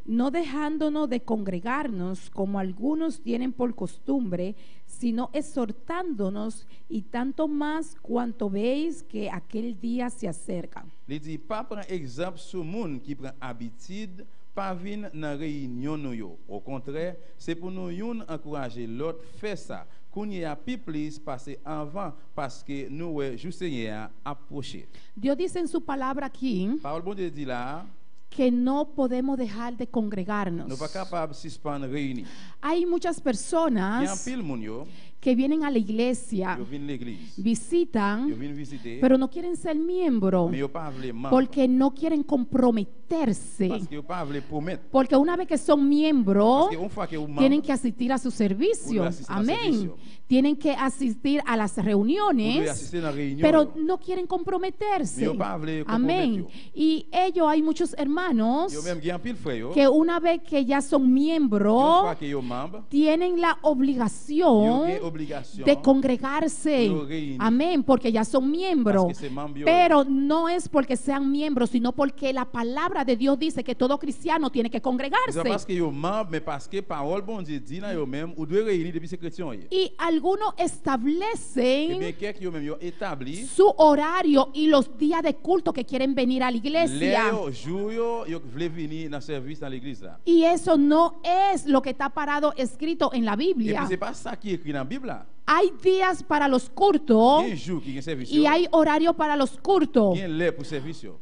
B: no dejándonos de congregarnos como algunos tienen por costumbre, sino exhortándonos, y tanto más cuanto veis que aquel día se acerca.
C: Il dit pas prendre exemple sur monde qui prend habitude pas venir dans réunion nous yo. Au contraire, c'est pour nous yon encourager l'autre faire ça. Qu'on y a plus passer avant parce que nous juste Seigneur approcher.
B: Dios dice en su palabra aquí
C: Parole bon Dieu dit là,
B: que no podemos dejar de
C: nous
B: congregarnos.
C: pas capable suspendre réunion.
B: Hay muchas
C: Il y a
B: personas
C: pile moun yo,
B: que vienen a la iglesia,
C: yo vinn l'église. Yo
B: visitan,
C: vinn visiter,
B: pero no quieren ser miembros
C: mais yo pas vle membre
B: porque no quieren comprometerse.
C: parce que yo pas vle promettre.
B: Porque una vez que son miembros,
C: Parce que une fois que vous
B: tienen
C: membre,
B: que asistir a su servicio.
C: Uno asiste al
B: Amén.
C: servicio.
B: Tienen que asistir a las
C: vous devez
B: reuniones,
C: assister à la réunion.
B: pero
C: yo.
B: no quieren comprometerse.
C: Mais yo pas vle
B: Amén.
C: compromettre.
B: Y ellos, hay muchos hermanos
C: Yo même gen pile frère yo.
B: que una vez que ya son
C: Une
B: miembros,
C: fois que yo membre,
B: tienen la
C: yo
B: obligación
C: gen obligation
B: de congregarse.
C: Yo reunir.
B: Amén, porque ya son miembros.
C: parce que c'est membre yo.
B: Pero no es porque sean miembros, sino porque la palabra de Dios dice que todo cristiano tiene que
C: C'est pas
B: congregarse.
C: parce que yo membre, mais parce que parole bon Dieu dit là yo même ou doit réunir depuis ces chrétiens.
B: Y algunos
C: Et
B: establecen
C: bien quelques yo même yo établi
B: su horario y los días de culto que quieren venir a la
C: les
B: iglesia.
C: jour yo vle venir dans service dans l'église là.
B: Y eso no es lo que está parado escrito en la
C: Et
B: Biblia.
C: puis c'est pas ça qui est écrit dans la Bible là.
B: Hay días para los cultos
C: Il y a un jour qui est service
B: y hay horario para los cultos.
C: il y a l'heure pour service yo.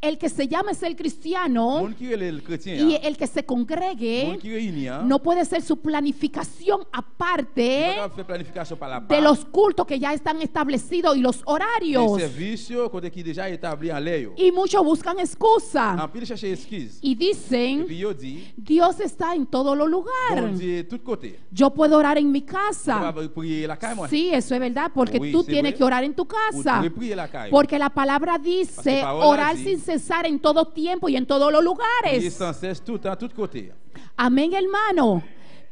B: El que se llame ser cristiano
C: Monde qui est le chrétien
B: y
C: là,
B: el que se congregue
C: monde qui réunit hein,
B: no puede ser su planificación
C: il
B: aparte
C: va faire planification par la
B: de
C: part.
B: los cultos que ya están establecidos y los
C: Les
B: horarios.
C: services côté qui déjà établi en l'air.
B: Y muchos buscan excusa
C: En pile chercher excuse.
B: y
C: Et
B: dicen,
C: puis yo dit
B: Dios está en todos los
C: bon
B: lugares.
C: Dieu tout côté.
B: Yo puedo orar en mi
C: On
B: casa.
C: va prier la caille moi.
B: Sí, eso es verdad, porque
C: Oui,
B: tú
C: c'est
B: tienes
C: vrai.
B: que orar en tu
C: Ou
B: casa.
C: tu prier la caille.
B: Porque la palabra dice
C: Parce que parola
B: orar
C: dit-
B: sin cesar en todo tiempo y en todos los
C: Prier
B: lugares.
C: sans cesse tout temps tout côté.
B: Amén, hermano.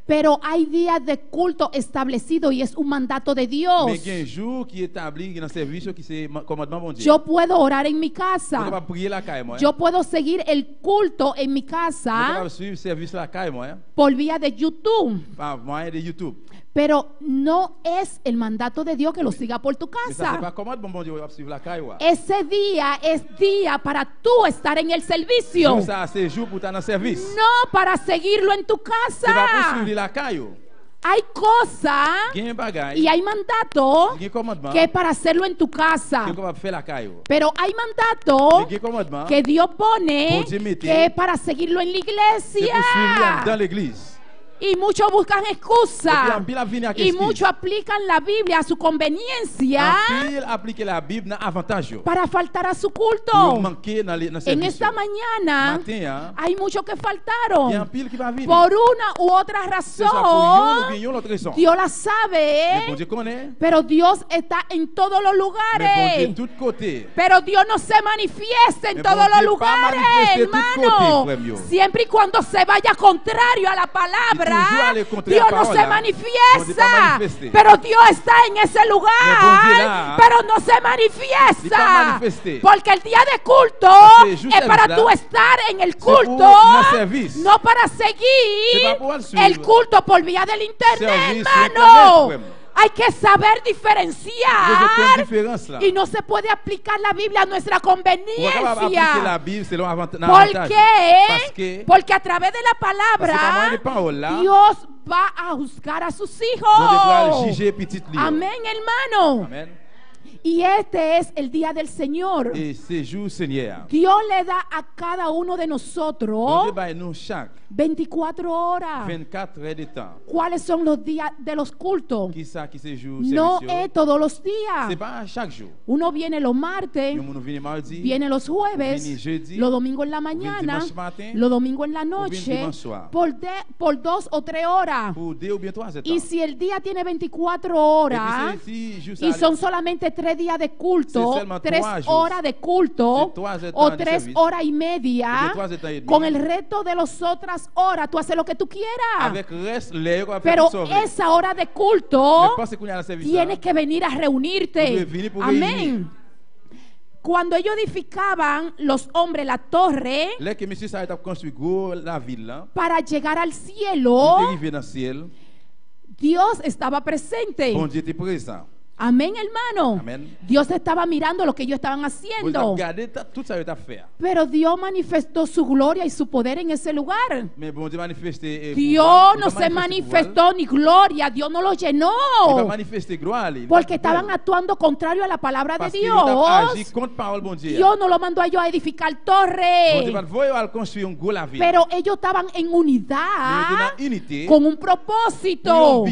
B: Pero hay días de culto establecido y es un mandato de Dios.
C: Mais il y a un jour qui établi dans service qui c'est commandement bon Dieu.
B: Yo puedo orar en mi
C: On
B: casa.
C: va prier la caille moi.
B: Yo puedo seguir el culto en mi
C: On
B: casa
C: va suivre service la caille moi
B: por vía de YouTube.
C: par moyen de YouTube.
B: Pero no es el mandato de Dios que lo siga por tu
C: Mais ça c'est pas
B: casa.
C: commandement bon Dieu va suivre la caille moi.
B: Ese día es día para tú estar en el servicio.
C: Ça c'est jour pour estar dans service.
B: No para seguirlo en tu
C: C'est pas pour
B: casa.
C: suivre la caille.
B: Hay cosas
C: Il y a un bagage.
B: y hay mandatos
C: Il y a un commandement.
B: que es para hacerlo en tu casa.
C: Que va faire la caille.
B: Pero hay mandatos
C: Il y a un commandement.
B: que Dios pone
C: Bon Dieu mette.
B: que es para seguirlo en la
C: C'est pour suivre dans
B: iglesia.
C: l'église.
B: Y muchos buscan
C: Et puis,
B: excusa.
C: en pile a venir à
B: Y
C: qu'est-ce
B: muchos aplican la Biblia a su conveniencia
C: En pile appliquer la Bible dans avantage. yo.
B: para faltar a su
C: Pour
B: culto.
C: manquer dans le
B: En
C: service.
B: esta mañana
C: Matin, hein,
B: hay muchos que
C: il y a un
B: faltaron
C: pile qui va venir.
B: por una u otra
C: C'est ça pour yon ou bien
B: razón.
C: yon l'autre raison.
B: Dios la
C: Mais bon
B: sabe,
C: Dieu connaît.
B: pero Dios está en todos los
C: Mais bon Dieu
B: lugares.
C: tout côté.
B: Pero Dios no se manifiesta en
C: Mais
B: todos
C: bon
B: los
C: Dieu pas
B: lugares,
C: manifesté de tout
B: hermano.
C: côté, frère.
B: Siempre y cuando se vaya contrario a la
C: Y toujours
B: palabra,
C: aller contre
B: Dios
C: la
B: no
C: parole,
B: se
C: hein. Bon Dieu
B: manifiesta.
C: pas manifesté.
B: Pero Dios está en ese
C: Mais bon Dieu
B: lugar,
C: là,
B: pero no se
C: il pas
B: manifiesta.
C: manifesté.
B: Porque el día de culto
C: Parce que juste
B: es para
C: là,
B: tú estar en el
C: pour
B: culto,
C: un service.
B: no para
C: C'est
B: seguir
C: pas pour suivre.
B: el culto por vía del internet,
C: Service,
B: hermano.
C: internet, frère.
B: Hay que saber
C: Vous
B: diferenciar.
C: avez différence là.
B: Y no se puede aplicar la Biblia a nuestra
C: Vous pouvez appliquer la
B: conveniencia.
C: Bible selon
B: ¿Por
C: avantage. Parce
B: qué?
C: que
B: Porque a través de la
C: parce que par moyen
B: palabra
C: de parole là,
B: Dios va a juzgar a sus
C: Dieu devra
B: hijos.
C: juger petit livre.
B: Amén, hermano.
C: Amen.
B: Y este es el día del Señor.
C: Et c'est jour Seigneur.
B: Dios le da a cada uno de
C: Bon
B: nosotros
C: Dieu baille nous chaque
B: 24 horas.
C: 24 heures de temps.
B: ¿Cuáles son los días de los cultos?
C: Qui ça qui c'est jour
B: No
C: service?
B: es todos los días.
C: C'est pas chaque jour.
B: Uno viene los martes,
C: Nous venons mardi,
B: viene los jueves,
C: Viene jeudi,
B: los domingos en la
C: viene
B: mañana,
C: dimanche matin,
B: los domingos en la
C: viene
B: noche,
C: dimanche soir.
B: por 2 o 3 horas.
C: pour 2 ou bien 3 heures.
B: Y si el día tiene 24 horas y son solamente 3 días de culto,
C: C'est seulement
B: 3
C: 3 jours.
B: horas de culto
C: C'est 3 heures
B: o
C: de
B: 3
C: service.
B: horas y
C: Ou
B: media,
C: bien 3 heures et demie.
B: con el resto de las otras horas tú haces lo que tú quieras.
C: Avec reste les heures
B: Pero
C: pour sauver.
B: esa hora de
C: Mais
B: culto
C: parce qu'on y a le service.
B: tienes que venir a
C: Vous
B: reunirte.
C: devez venir pour
B: Amén. Cuando ellos edificaban los hombres la torre
C: Là que monsieur ça a construit gros la ville là,
B: para llegar al
C: il est
B: cielo,
C: arrivé dans le ciel,
B: Dios estaba presente.
C: bon Dieu était présent.
B: Amén, hermano.
C: Amen.
B: Dios estaba mirando lo que ellos estaban
C: Vous
B: haciendo.
C: regardez tout ça à faire.
B: Pero Dios manifestó su gloria y su poder en ese lugar.
C: Mais bon Dieu manifesté
B: Dios no se manifestó ni gloria, Dios no lo
C: Il va
B: llenó.
C: manifester gloire.
B: Porque estaban actuando contrario a la palabra de
C: parce qu'il a agi
B: Dios.
C: contre parole bon Dieu.
B: Dios no lo mandó a ellos a edificar
C: Bon Dieu
B: torres.
C: va voyer à construire un gros la ville.
B: Pero ellos estaban en
C: Mais
B: unidad
C: dans unité,
B: con un propósito.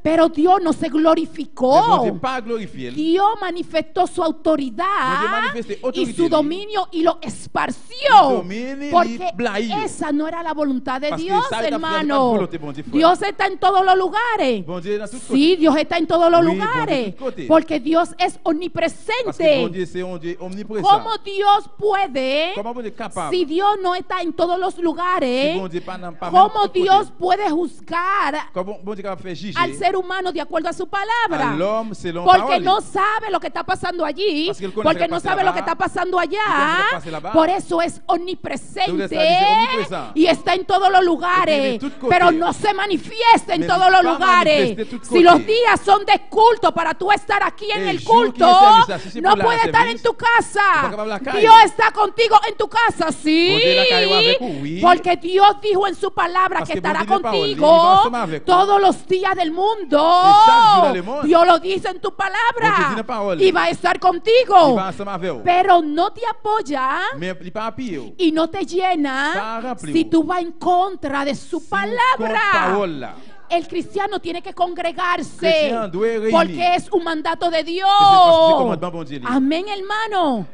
B: Pero Dios no se
C: mais bon
B: glorificó.
C: Dieu pas glorifié.
B: Dios manifestó su autoridad
C: Dios manifesté
B: y
C: autoridad
B: su dominio y lo esparció.
C: dominio y
B: Porque
C: blaillo.
B: esa no era la voluntad de
C: Parce que
B: Dios,
C: ça, il a fait
B: hermano.
C: la volonté, bon Dieu, frère.
B: Dios está en todos los lugares.
C: Bon Dieu dans tout
B: Sí, Dios está en todos los
C: Oui,
B: lugares.
C: bon Dieu, de tout côté.
B: Porque Dios es
C: parce que bon
B: omnipresente.
C: Dieu c'est un Dieu omniprésent.
B: ¿Cómo Dios puede,
C: Comment bon Dieu est capable?
B: si Dios no está en todos los
C: Si
B: lugares,
C: bon Dieu pas dans pas
B: cómo
C: même
B: Dios
C: côté.
B: puede juzgar
C: Comment bon Dieu capable faire juger
B: al ser humano de acuerdo a su
C: à
B: palabra?
C: l'homme selon
B: Porque
C: parole.
B: no sabe lo que está pasando allí,
C: Parce que él conoce
B: porque
C: lo que
B: no
C: pasa
B: sabe lo que
C: là-bas,
B: está pasando
C: y conoce lo
B: allá,
C: que pasa là-bas.
B: por eso es
C: Entonces,
B: omnipresente
C: dice omnipresente.
B: y está en todos los lugares,
C: Y tiene tout
B: pero
C: côté.
B: no se manifiesta en
C: Mais
B: todos
C: il
B: los
C: pas
B: lugares.
C: manifesté tout
B: Si
C: côté.
B: los días son de culto para tú estar aquí en
C: El
B: el
C: jour
B: culto,
C: qui est service, si c'est
B: no
C: pour la
B: puedes estar en
C: service,
B: tu casa.
C: no puedes hablar calle.
B: Dios está contigo en tu casa, sí,
C: Bon Dieu, la calle va avec vous, oui.
B: porque Dios dijo en su palabra
C: Parce
B: que
C: que bon
B: estará
C: Dieu, parole, il va
B: contigo
C: ensemble avec vous.
B: todos los días del mundo.
C: chaque jour dans le monde.
B: Dios lo dice en tu
C: Bon Dieu dit
B: palabra
C: la parole.
B: y va a estar
C: Il
B: contigo,
C: va ensemble avec vous.
B: pero no te apoya
C: Mais il pas appuyé.
B: y no te llena
C: Pas rempli.
B: si tú vas en contra de su
C: Contre
B: palabra.
C: parole là.
B: El cristiano tiene que congregarse
C: Cristiano debe reunir.
B: porque es un mandato de Dios.
C: Et c'est parce que c'est commandement bon Dieu.
B: Amén, hermano.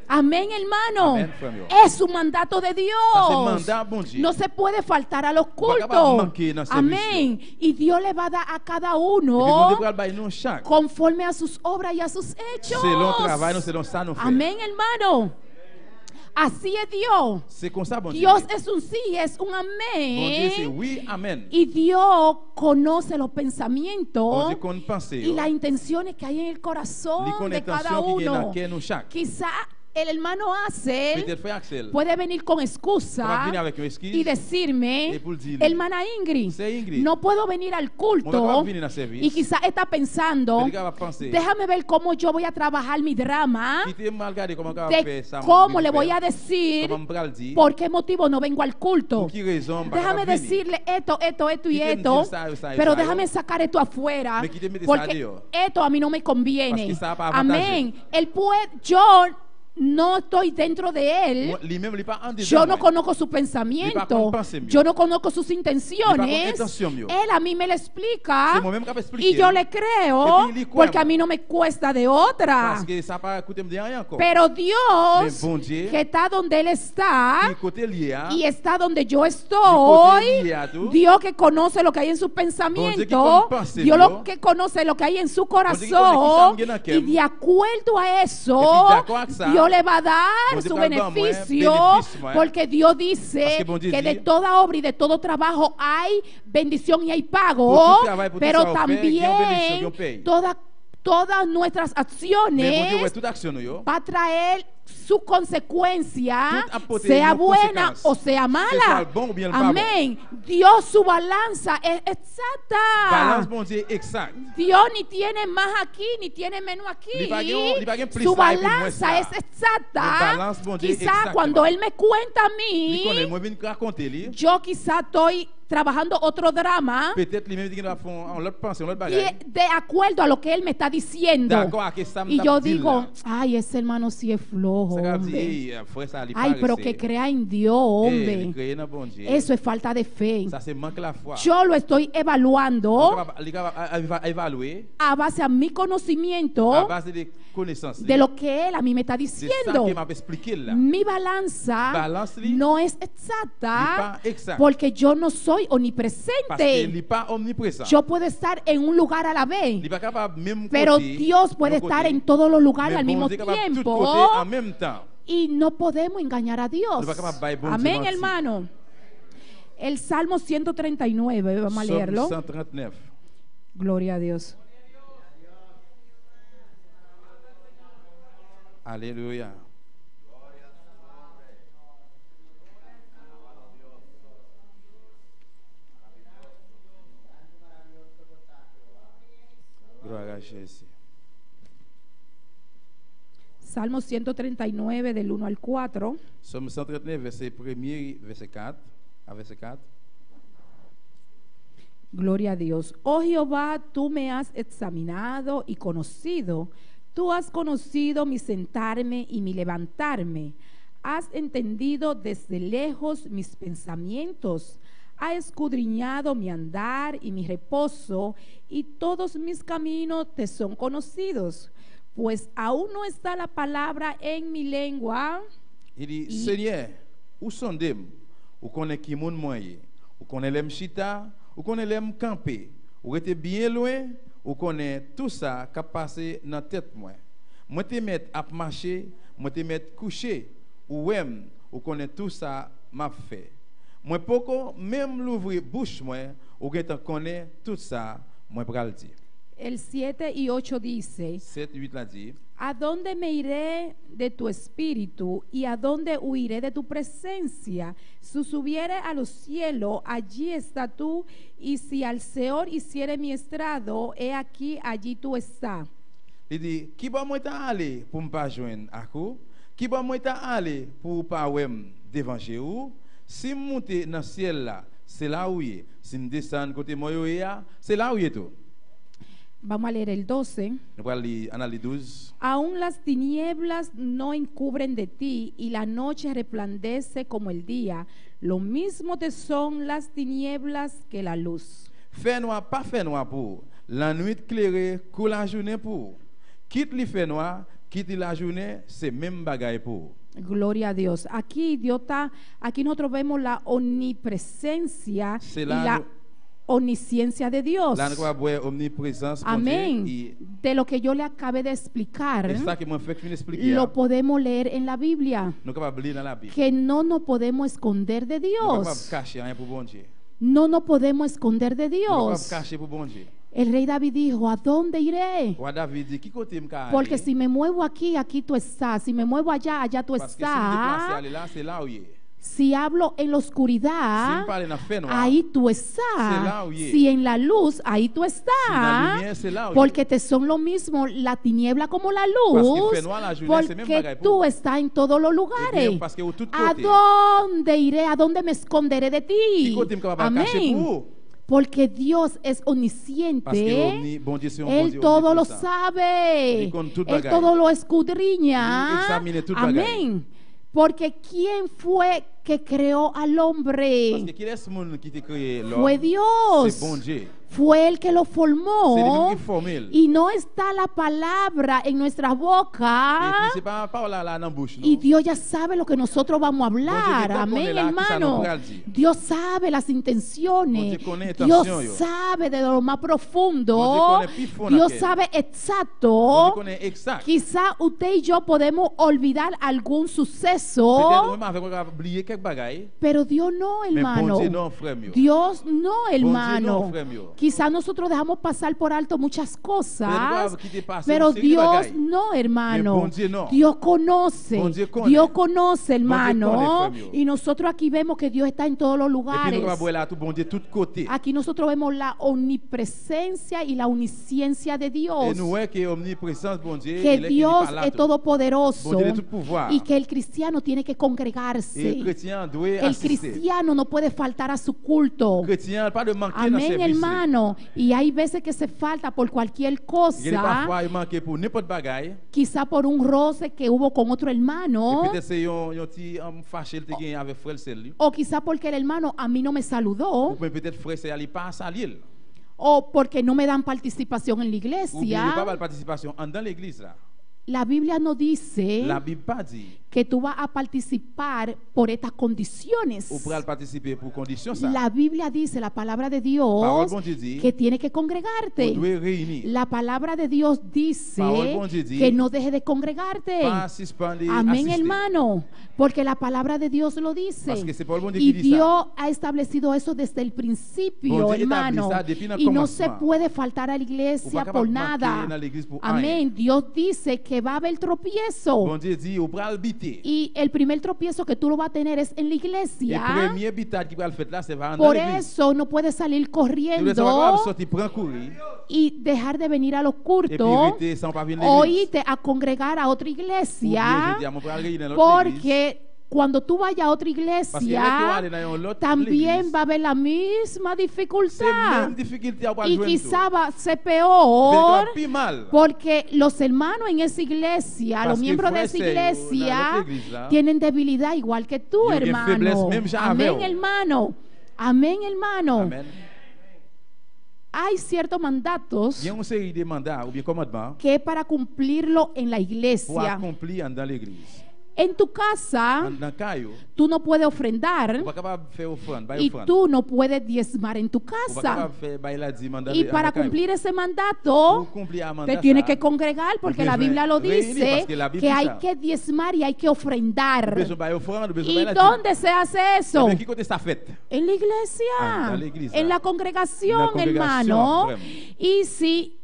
B: Amén, hermano.
C: Amén, frère.
B: Es un mandato de
C: Ça, c'est
B: Dios.
C: mandat bon Dieu.
B: No se puede faltar a los
C: capable de
B: cultos.
C: manquer dans service.
B: Amén. Y Dios le va a dar a cada
C: Et puis bon
B: uno
C: Dieu pral bay nous chaque.
B: conforme a sus obras y a sus hechos.
C: Selon travail, nous selon ça nous fait.
B: Amén, hermano. Así es Dios.
C: C'est comme ça bon Dieu.
B: Dios es un sí, es un
C: Bon Dieu c'est
B: amén.
C: oui, amen.
B: Y Dios conoce los
C: Bon
B: pensamientos
C: Dieu connaît pensée.
B: y las intenciones que hay en el corazón
C: Il connaît
B: de cada
C: l'intention qui est dans
B: uno.
C: cœur nous chaque.
B: Quizá el hermano Axel
C: Peut-être frère Axel.
B: puede venir con
C: Ça va
B: excusa
C: venir avec une excuse.
B: y decirme,
C: Y por decirle,
B: hermana Ingrid,
C: "C'est Ingrid,
B: no puedo venir al
C: on va
B: culto.
C: venir al service."
B: Y quizá está pensando,
C: Peut-être qu'elle va penser.
B: déjame ver cómo yo voy a trabajar mi drama,
C: Quittez mal regarder comment on va
B: de
C: faire ça.
B: cómo le voy a decir
C: Comment on va le dire.
B: por qué motivo no vengo al culto.
C: Pour quelle raison va
B: Déjame
C: venir.
B: decirle esto y
C: Quíteme
B: esto,
C: decir ça,
B: pero
C: ça,
B: déjame sacar esto afuera,
C: Me quíteme de
B: porque
C: eso.
B: esto a mí no me conviene.
C: Parce que ça va avantager.
B: Amén. Yo no estoy dentro de él.
C: Lui-même, il pas en dedans.
B: Yo no
C: moi.
B: conozco su
C: Ni pa'
B: pensamiento.
C: con pense mío.
B: Yo no conozco sus
C: Ni pa' con
B: intenciones.
C: intención mío.
B: Él a mí me lo explica.
C: C'est moi-même qui vais expliquer.
B: Y yo le creo
C: Et puis, il y croit,
B: porque a mí no me cuesta de otra.
C: Parce que ça pas coûter de rien encore.
B: Pero Dios,
C: Mais bon Dieu,
B: que está donde Él está
C: du côté lié,
B: y está donde yo
C: côté
B: estoy,
C: lié à tout.
B: Dios que conoce lo que hay en su
C: Dieu
B: pensamiento,
C: que conoce
B: Dios
C: Dios.
B: lo que conoce lo que hay en su
C: Dieu que conoce
B: corazón,
C: qui s'en
B: y de acuerdo a eso,
C: Et puis, d'accord avec ça,
B: Dios le va a dar
C: Dieu
B: su
C: va dar,
B: beneficio,
C: beneficio,
B: porque Dios dice
C: Parce que bon Dieu
B: que de
C: dit,
B: toda obra y de todo trabajo hay bendición y hay
C: Pour
B: pago,
C: tout travail, pour tout
B: pero
C: savoir-faire, il y a une bénédiction, il y a un
B: también
C: paye.
B: todas nuestras
C: Mais bon Dieu,
B: acciones
C: ouais, toute action, yo.
B: va a traer su consecuencia,
C: Tout aporter
B: sea
C: une
B: buena
C: conséquence.
B: o sea
C: Que
B: mala.
C: soit le bon ou bien le pas
B: Amén. Dios su balanza es
C: Balance,
B: exacta.
C: bon Dieu, exact.
B: Dios ni tiene más aquí ni tiene menos aquí.
C: Li pa gen- li pa gen plus
B: Su
C: là et puis moins
B: balanza
C: ça.
B: es exacta.
C: Le balance, bon Dieu,
B: Quizá
C: exactement.
B: cuando Él me cuenta a
C: Li connaît,
B: mí,
C: moi, vin raconter li.
B: yo quizá estoy trabajando otro drama
C: Peut-être lui-même dit qu'il va faire un autre pensée, un autre
B: y
C: bagage.
B: de acuerdo a lo que Él me está diciendo.
C: D'accord, à que ça me
B: Y yo
C: dit
B: digo,
C: là.
B: ay, ese hermano sí es flojo.
C: Ça va
B: hombre.
C: dire, frère, ça lui
B: Ay, pero
C: parece.
B: que crea en Dios,
C: Eh,
B: hombre.
C: créer dans bon Dieu.
B: Eso es falta de fe.
C: Ça, c'est manque la foi.
B: Yo lo estoy evaluando
C: Il va évaluer
B: a base a mi
C: à
B: conocimiento
C: base de connaissances.
B: de lo que Él a mí me está
C: C'est ça
B: diciendo.
C: qu'il m'a expliqué là.
B: Mi balanza
C: Balance li.
B: no es
C: Li
B: exacta
C: pas exact.
B: porque yo no soy
C: Parce qu'il
B: omnipresente.
C: n'est pas omniprésent.
B: Yo puedo estar en un lugar a la
C: Il
B: vez,
C: n'est pas capable même
B: pero
C: côté,
B: Dios puede
C: d'un
B: estar
C: côté,
B: en todos los lugares
C: mais
B: al
C: bon
B: mismo
C: Dieu est capable de tout
B: tiempo
C: côté en même temps.
B: y no podemos engañar a Dios.
C: No va a acabar by bon Dieu
B: Amén,
C: mentir.
B: hermano. El Salmo 139, vamos a
C: Psaume
B: leerlo.
C: 139.
B: Gloria a Dios.
C: Alléluia. Gloire à Jésus.
B: Salmo 139 del 1 al 4.
C: Somme 139, verset 1er, verset 4. À verset 4.
B: Gloria a Dios. Oh Jehová, tú me has examinado y conocido. Tú has conocido mi sentarme y mi levantarme. Has entendido desde lejos mis pensamientos. Has escudriñado mi andar y mi reposo, y todos mis caminos te son conocidos. Pues aún no está la palabra en mi lengua.
C: Il dit, Seigneur, où sondez-vous? Ou connaît qui moun moyen? Ou connaît l'aime chita? Ou connaît l'aime camper? Ou était bien loin? Ou connaît tout ça qui a passé dans la tête moi? Moi te mettre à marcher, moi te mettre coucher. Ou même, ou connaît tout ça m'a fait. Moi poko même l'ouvrir bouche moi, ou connaît tout ça, moi pral dire.
B: El 7 y 8 dice:
C: 7, 8 la dit.
B: ¿A dónde me iré de tu espíritu y a dónde huiré de tu presencia? Si subiere a los cielos, allí está tú, y si al Seol hiciere mi estrado, he aquí, allí tú estás.
C: Il dit, qui va moi aller pour me pas joindre à coup? Qui va moi aller pour pas devant chez vous? Si me monter dans le ciel là, c'est là où il est. Si me descendre côté moi c'est là où il est tout.
B: Vamos a leer el 12.
C: Nous allons lire Analyse 12.
B: Aún las tinieblas no encubren de ti, y la noche resplandece como el día. Lo mismo te son las tinieblas que la luz.
C: Fait noir, pas fait noir pour. La nuit claire, que la journée pour. Quitte le fait noir, quitte la journée, c'est même bagaille pour.
B: Gloria a Dios. Aquí, aquí nosotros vemos la omnipresencia y la omnisciencia de Dios. Amén. De lo que yo le acabé de explicar, lo podemos leer en la Biblia. Que no nos podemos esconder de Dios. No nos podemos esconder de Dios. El rey David dijo, ¿a dónde iré? Porque si me muevo aquí, aquí tú estás. Si me muevo allá, allá tú estás. Si hablo en la oscuridad, ahí tú estás. Si en la luz, ahí tú estás. Porque te son lo mismo la tiniebla como la luz. Porque tú estás en todos los lugares. ¿A dónde iré? ¿A dónde me esconderé de ti? Amén. Porque Dios es omnisciente. Él todo lo sabe. Él todo lo escudriña. Amén. Porque ¿quién fue que creó al hombre? Fue Dios. Fue el que lo formó. Y no está la palabra en nuestra boca. Y Dios ya sabe lo que nosotros vamos a hablar. Amén, hermano. Dios sabe las intenciones. Dios sabe de lo más profundo. Dios sabe exacto. Quizá usted y yo podemos olvidar algún suceso. Pero Dios no, hermano. Dios no, hermano. Quizás nosotros dejamos pasar por alto muchas cosas, pero Dios no, hermano. Dios conoce, hermano. Y nosotros aquí vemos que Dios está en todos los lugares. Aquí nosotros vemos la omnipresencia y la omnisciencia de Dios. Que Dios es todopoderoso y que el cristiano tiene que congregarse. El cristiano no puede faltar a su culto. Amén, hermano. Y hay veces que se falta por cualquier cosa, quizá por un roce que hubo con otro hermano, o quizá porque el hermano a mí no me saludó, o porque no me dan participación en la iglesia. La Biblia no dice que tú vas a participar por estas condiciones.
C: Ou pral participer pour condition ça.
B: La Biblia dice, la palabra de
C: Parole
B: Dios,
C: bon Dieu dit,
B: que tiene que
C: vous
B: congregarte.
C: devez réunir.
B: La palabra de Dios dice
C: Parole bon Dieu dit,
B: que no deje de congregarte.
C: Pas suspendre,
B: Amén,
C: assister.
B: hermano, porque la palabra de Dios lo dice.
C: Parce que c'est Paul bon Dieu
B: Y
C: qui dit ça.
B: Dios ha establecido eso desde el principio,
C: Bon Dieu
B: hermano.
C: établit ça depuis le
B: Y no se
C: commencement.
B: puede faltar a la
C: Ou pas
B: iglesia
C: capable
B: por
C: de manquer
B: nada.
C: dans l'église pour
B: Amén. Dios dice que va a haber tropiezo.
C: Bon Dieu dit, ou pral biter.
B: Y el primer tropiezo que tú lo vas a tener es en la
C: Le
B: iglesia.
C: premier bitat qui pral fait là, c'est va dans
B: Por
C: l'église.
B: eso no puedes salir
C: Tu dois
B: corriendo
C: savoir sortir prendre courir
B: y dejar de venir a los
C: et puis
B: cultos
C: rester sans pas venir
B: o
C: l'église.
B: irte a congregar a otra
C: Ou bien,
B: iglesia,
C: je dis à mon pral réunir dans l'autre église.
B: porque cuando tú vayas a otra
C: Parce que là, tu vas
B: iglesia,
C: aller dans l'autre
B: también
C: église.
B: va a haber la misma
C: C'est même
B: dificultad
C: difficulté à pas
B: y
C: joindre
B: quizá
C: tout.
B: va a ser
C: C'est
B: peor,
C: plus mal.
B: porque los hermanos en esa iglesia,
C: Parce
B: los
C: que
B: miembros de
C: frères
B: esa
C: et sœurs, dans
B: iglesia,
C: l'autre église, là,
B: tienen debilidad igual que tú,
C: y une faiblesse
B: hermano.
C: même ya
B: Amén,
C: avec.
B: hermano. Amén, hermano.
C: Amen.
B: Hay ciertos mandatos
C: Il y a une série de mandats ou bien commandements
B: que es para cumplirlo en la
C: pour
B: iglesia.
C: accomplir dans l'église.
B: En tu casa,
C: Dans le caillou,
B: tú no puedes
C: on
B: ofrendar
C: n'est pas capable de faire offrande, bail
B: y
C: offrande.
B: tú no puedes diezmar en tu
C: On n'est pas
B: casa.
C: capable de faire bail la dîme dans
B: Y
C: le
B: para
C: caillou.
B: cumplir ese
C: Pour
B: mandato,
C: cumplir un
B: te
C: mandat,
B: tienes
C: ça,
B: que congregar porque
C: Porque
B: la Biblia lo
C: reunir,
B: dice
C: porque la Biblia
B: que
C: dice
B: hay
C: ça.
B: que diezmar y hay que ofrendar.
C: besoin bail offrande, besoin
B: ¿Y
C: bail la dîme.
B: dónde se hace eso?
C: Mais qui côté ça fait?
B: En la iglesia,
C: Ah, en la iglesia.
B: en la congregación,
C: En la congregación,
B: hermano.
C: vraiment.
B: Y si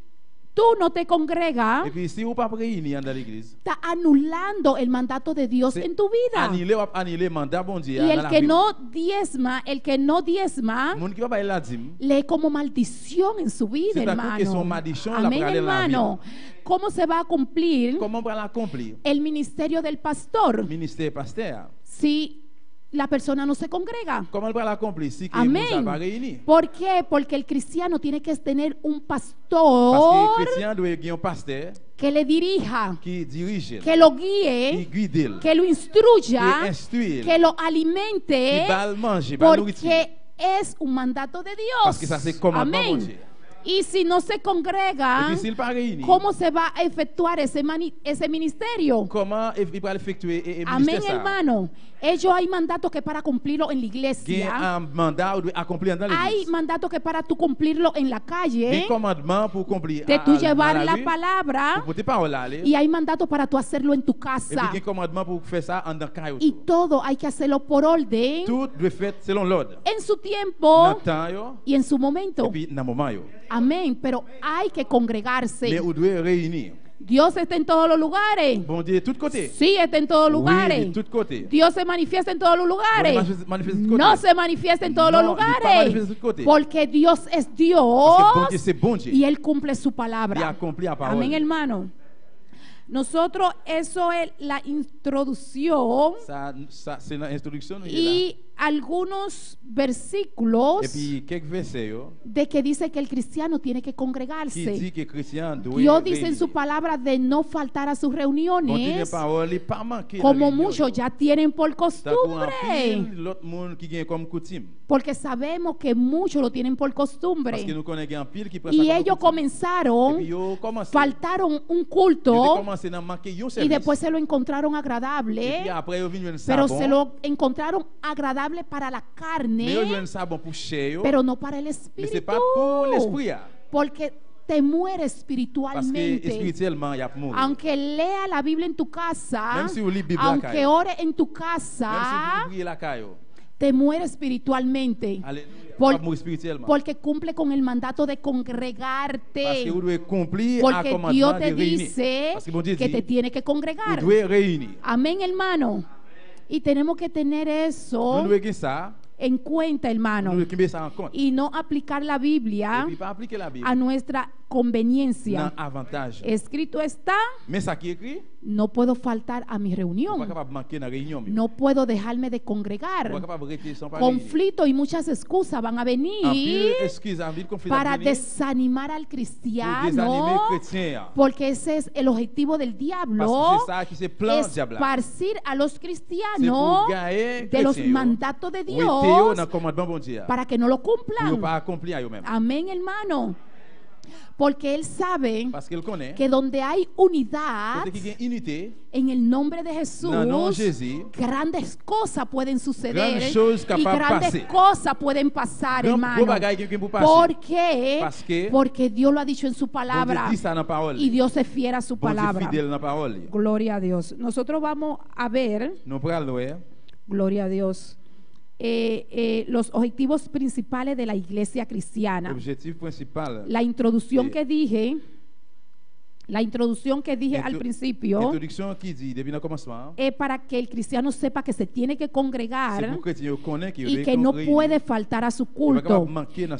B: tú no te congregas,
C: Et puis si vous pas réunir dans l'église,
B: está anulando el mandato de Dios
C: c'est
B: en tu vida.
C: annuler mandat bon Dieu
B: Y
C: dans
B: el
C: la
B: que
C: vie.
B: no diezma,
C: Moun qui va bail la dîme,
B: lee como maldición en su vida,
C: C'est un coup que son
B: hermano.
C: maldición la
B: Amén,
C: prale en la
B: hermano. ¿Cómo se va a cumplir
C: comment va l'accomplir?
B: el ministerio del pastor
C: Ministère pasteur.
B: si la persona no se congrega?
C: Comment va l'accomplir si que
B: Amén.
C: Moussa va réunir?
B: ¿Por qué? Porque el cristiano tiene que tener un
C: Parce
B: pastor
C: que chrétien doit avoir un pasteur
B: que le dirija,
C: qui dirige,
B: que lo
C: qui
B: guíe,
C: guide,
B: que lo
C: qui
B: instruya,
C: instruit,
B: que lo
C: qui
B: alimente,
C: va le manger, va le nourrir.
B: porque es un mandato de
C: Parce que ça
B: Dios.
C: c'est commandement bon
B: Amén.
C: Dieu.
B: Y si no se
C: Et
B: congregan,
C: puis s'il pas réuni,
B: ¿cómo se va a efectuar ese ministerio?
C: comment il va l'effectuer et
B: Amén,
C: ministère ça?
B: hermano. Ellos hay mandatos que para cumplirlo en la
C: Il y
B: iglesia,
C: a un mandat ou doit accomplir dans
B: hay
C: l'église.
B: mandatos que para tú cumplirlo en la
C: Des
B: calle,
C: commandements pour accomplir
B: de tú
C: à
B: llevar la
C: rue,
B: palabra,
C: pour porter parole à aller.
B: y hay mandatos para tú hacerlo en tu
C: Et puis
B: casa.
C: des commandements pour faire ça en dans caillou.
B: Y todo hay que hacerlo por orden,
C: Tout doit faire selon l'ordre.
B: en su
C: Dans
B: tiempo
C: le temps yo,
B: y en su
C: et
B: momento.
C: puis dans le moment yo.
B: Amén. Pero hay que
C: Mais
B: congregarse.
C: on doit réunir.
B: Dios está en todos los lugares.
C: Bon Dieu, de tous côtés.
B: Sí, está en todos los
C: Oui,
B: lugares.
C: de tous côtés.
B: Dios se manifiesta en todos los lugares.
C: Bon, il manifeste de tous
B: No
C: côtés.
B: se manifiesta en todos
C: No,
B: los
C: il pas
B: lugares.
C: manifeste de tous côtés.
B: Porque Dios es
C: Parce que bon
B: Dios
C: Dieu, c'est bon Dieu.
B: y Él cumple su
C: Il
B: palabra.
C: accomplit la parole.
B: Amén, hermano. Nosotros, eso es la introducción
C: Ça c'est l'introduction.
B: y algunos versículos
C: Et puis quelques versets yo,
B: de que dice que el cristiano tiene que
C: qui dit
B: congregarse.
C: que chrétien doit
B: Dios dice en
C: réunir.
B: su palabra de no faltar a sus
C: Bon Dieu, les
B: reuniones,
C: paroles, il pas manquer dans
B: como
C: les réunions,
B: muchos
C: yo.
B: ya tienen por
C: T'as pour un
B: costumbre.
C: pile, l'autre monde qui gagne comme coutume.
B: Porque sabemos que muchos lo tienen por
C: Parce que
B: costumbre.
C: nous connaissons un pile qui prend
B: Y
C: ça
B: ellos
C: comme coutume. Et
B: comenzaron,
C: puis yo commencé.
B: faltaron un
C: Yo
B: culto
C: commencé à manquer un
B: y
C: service.
B: después se lo encontraron
C: Et
B: agradable,
C: puis après, yo venu un
B: pero
C: sabon.
B: se lo encontraron agradable para la
C: Mais yo
B: carne,
C: un sabon pour chair yo.
B: pero no para el
C: Mais c'est
B: espíritu.
C: pas pour l'esprit. Ah.
B: Porque te muere
C: Parce que
B: espiritualmente.
C: spirituellement, il y a pour mourir.
B: Aunque lea la Biblia en tu casa,
C: Même si vous lisez Bible
B: aunque
C: acá,
B: ore en tu
C: Même si
B: casa,
C: vous priez la caillou.
B: te muere espiritualmente.
C: Alléluia.
B: Por-
C: Pas mourir spirituellement.
B: Porque cumple con el mandato de
C: Parce
B: congregarte.
C: que vous devez accomplir un
B: Porque Dios
C: commandement
B: te
C: de réunir.
B: dice
C: Parce que bon Dieu
B: que te
C: dit,
B: tiene que
C: vous
B: congregar.
C: devez réunir.
B: Amén, hermano. Y tenemos que tener
C: Nous
B: eso
C: devons gagner ça.
B: en cuenta,
C: Nous
B: hermano.
C: devons mettre ça en compte.
B: Y no aplicar la
C: Et
B: Biblia
C: puis pas appliquer la Bible.
B: a nuestra
C: Non,
B: conveniencia.
C: avantage.
B: Escrito está,
C: Mais ça qui est écrit,
B: no puedo faltar a mi
C: vous pas
B: reunión.
C: capable de manquer dans la réunion. Vous
B: No puedo dejarme de
C: pas
B: congregar.
C: capable de rester sans pas réunir.
B: Conflicto y muchas excusas van a
C: En pile,
B: venir
C: excuse, en ville conflit
B: para
C: à venir
B: desanimar al
C: pour désanimer
B: cristiano,
C: le chrétien.
B: porque ese es el objetivo del
C: Parce
B: diablo.
C: que c'est ça qui se plan diable.
B: Esparcir a los
C: C'est pour
B: cristianos
C: gagner
B: de los
C: chrétiens.
B: mandatos de
C: Dios
B: Dios
C: dans le commandement bon Dieu.
B: para que no lo
C: Pour ne
B: cumplan.
C: pas accomplir à eux-mêmes.
B: Amén, hermano. Porque Él sabe
C: Parce qu'il connaît
B: que donde hay unidad
C: côté qui y a unité,
B: en el nombre de Jesús,
C: dans le nom de Jésus,
B: grandes cosas pueden suceder
C: grandes choses
B: y
C: capables
B: grandes
C: passer.
B: cosas pueden pasar,
C: grand
B: hermano.
C: gros bagaille qui peut passer.
B: ¿Por qué?
C: Parce que
B: Porque Dios lo ha dicho en su
C: Bon
B: palabra
C: Dieu dit ça dans la parole.
B: y Dios es fiel a su
C: Bon Dieu
B: palabra.
C: fidèle dans la parole.
B: Gloria a Dios. Nosotros vamos a ver,
C: Nous prenons le
B: gloria a Dios, los objetivos principales de la iglesia cristiana.
C: objectif principal.
B: La introducción
C: Sí.
B: que dije, al principio,
C: Introduction qui dit depuis le commencement.
B: es para que el cristiano sepa que se tiene que
C: C'est
B: congregar
C: pour que tu connais qui
B: y que no puede faltar a su culto,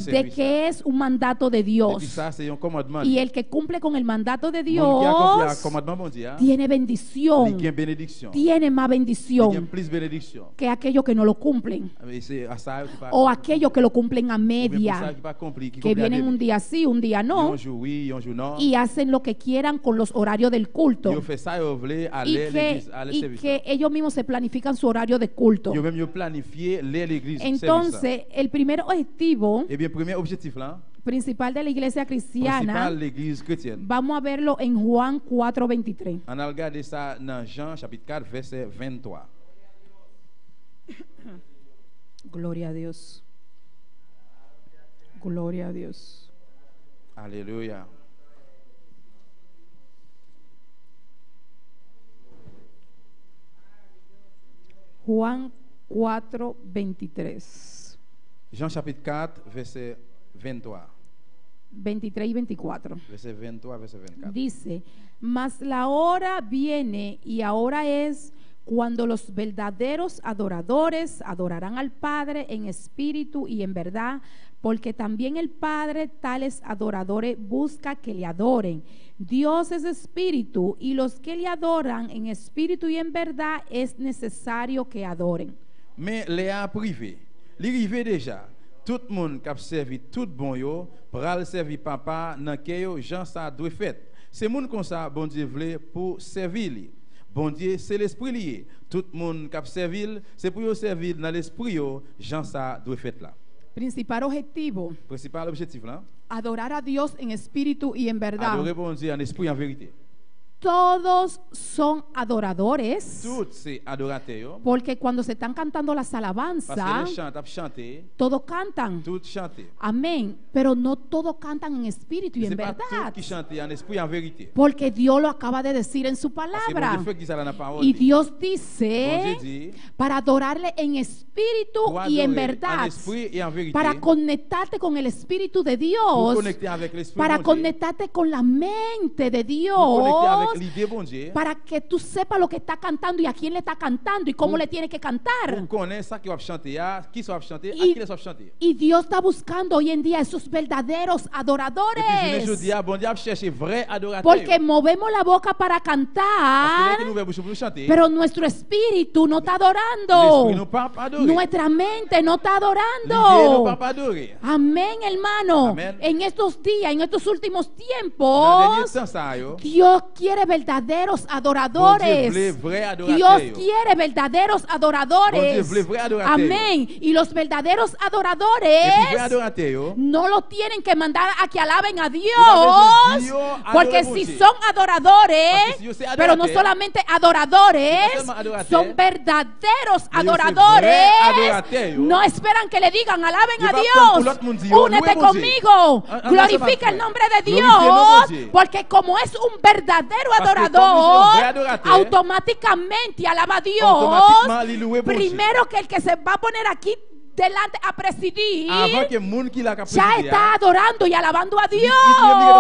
B: de que es un mandato de
C: Et puis
B: Dios.
C: ça c'est un commandement.
B: Y el que cumple con el mandato de
C: Monde qui accomplit
B: Dios
C: un commandement mondial,
B: tiene
C: il
B: bendición,
C: y a bénédiction.
B: tiene más
C: Il y a
B: bendición
C: plus bénédiction.
B: que aquellos que no lo cumplen
C: Et c'est à ça qui pas
B: o aquellos que lo cumplen a
C: ou bien pour ça
B: media,
C: qui pas accompli, qui
B: que vienen un día sí, un día no,
C: un jour oui, un jour non.
B: y hacen lo que quieran con los horarios del culto.
C: Ils fait ça, ils veulent
B: Y
C: aller à l'église, aller
B: y
C: service.
B: que ellos mismos se planifican su horario de culto.
C: Ils même planifier aller à l'église.
B: Entonces, el primer objetivo
C: Eh bien, premier objectif là,
B: principal de la iglesia cristiana,
C: principal l'église chrétienne.
B: vamos a verlo en Juan 4:23.
C: On a regardé ça dans Jean chapitre 4 verset 23.
B: Gloria a Dios. Gloria a Dios.
C: Alléluia.
B: Juan 4:23.
C: Jean chapitre 4 verset 23.
B: 23 y 24.
C: Verset 23 verset 24.
B: Dice, mas la hora viene y ahora es cuando los verdaderos adoradores adorarán al Padre en espíritu y en verdad, porque también el Padre tales adoradores busca que le adoren. Dios es espíritu y los que le adoran en espíritu y en verdad es necesario que adoren.
C: Mais les a privé. Li rive déjà. Tout le monde qui a servi tout bon yo, pral servi papa dans que yo Jean ça doit fait. C'est monde comme ça bon Dieu voulait pour servir li. Bon Dieu c'est l'esprit lié. Tout le monde qui a servi c'est pour yo servir dans l'esprit yo Jean ça doit fait là.
B: Principal objetivo,
C: Principal objectif là.
B: adorar a Dios en espíritu y en verdad.
C: Adorer bon Dieu en esprit et en vérité.
B: Todos son adoradores,
C: Tout c'est adorateur.
B: porque cuando se están cantando las
C: Parce que
B: alabanzas,
C: les chants chanter,
B: todos cantan.
C: tout chanter.
B: Amén. Pero no todos cantan en espíritu y
C: C'est
B: en
C: pas tout
B: verdad.
C: qui chante en esprit et en vérité.
B: Porque Dios lo acaba de decir en su
C: Parce que bon
B: palabra.
C: Dieu fait qui ça dans la parole.
B: Y Dios
C: Bon
B: dice
C: Dieu dit
B: para adorarle en espíritu
C: pour
B: y en
C: adorer en
B: verdad.
C: esprit et en vérité.
B: Para conectarte con el espíritu de
C: Pour
B: Dios.
C: connecter avec l'esprit
B: Para
C: bon Dieu.
B: conectarte con la mente de
C: Pour connecter avec
B: Dios.
C: l'idée bon Dieu.
B: Para que tú sepas lo que está cantando y a quién le está cantando y cómo le tiene que cantar.
C: Pour connaître ça qui va chanter, qui va chanter, à
B: Y,
C: qui va chanter.
B: y Dios está buscando hoy en día esos verdaderos
C: Et puis je
B: adoradores.
C: dis, bon Dieu a cherché vrai adorateur.
B: Porque movemos la boca para
C: Parce que
B: cantar,
C: nous ouvert bouche pour chanter.
B: pero nuestro espíritu no está
C: L'esprit
B: adorando.
C: nous pas adorer.
B: Nuestra mente no está
C: L'idée nous
B: adorando.
C: pas adorer.
B: Amén, hermano.
C: Amén.
B: En estos días, en estos últimos
C: Dans le
B: tiempos,
C: dernier temps ça yo.
B: Dios quiere verdaderos
C: Bon Dieu
B: adoradores.
C: voulait vrai
B: Dios
C: adorateur.
B: quiere verdaderos
C: Bon Dieu
B: adoradores.
C: voulait vrai adorateur.
B: Amén. Y los verdaderos
C: Et puis vrai
B: adoradores
C: adorateur.
B: no lo tienen que mandar a que alaben a
C: besoin de
B: Dios.
C: Dios,
B: Porque
C: adorer
B: si
C: Dios.
B: son adoradores,
C: Porque si yo soy
B: pero no
C: adorador,
B: solamente adoradores,
C: no solo adorador,
B: son verdaderos
C: yo soy
B: adoradores.
C: vrai adorateur.
B: No esperan que le digan alaben
C: Yo
B: a
C: pas comme pour
B: Dios.
C: l'autre monde dit, oh,
B: Únete
C: louez mon Dieu.
B: conmigo.
C: Ah,
B: Glorifica
C: ah,
B: el
C: no,
B: nombre de
C: glorifique el nombre
B: Dios.
C: de Dios.
B: Porque como es un verdadero
C: Parce que comme
B: adorador,
C: je suis un vrai adorateur,
B: automáticamente alaba a Dios.
C: automatiquement, il loue bon Dieu.
B: Primero que el que se va a poner aquí delante a presidir,
C: Avant que monde qui l'a
B: ya
C: capacité.
B: está adorando y alabando a Dios.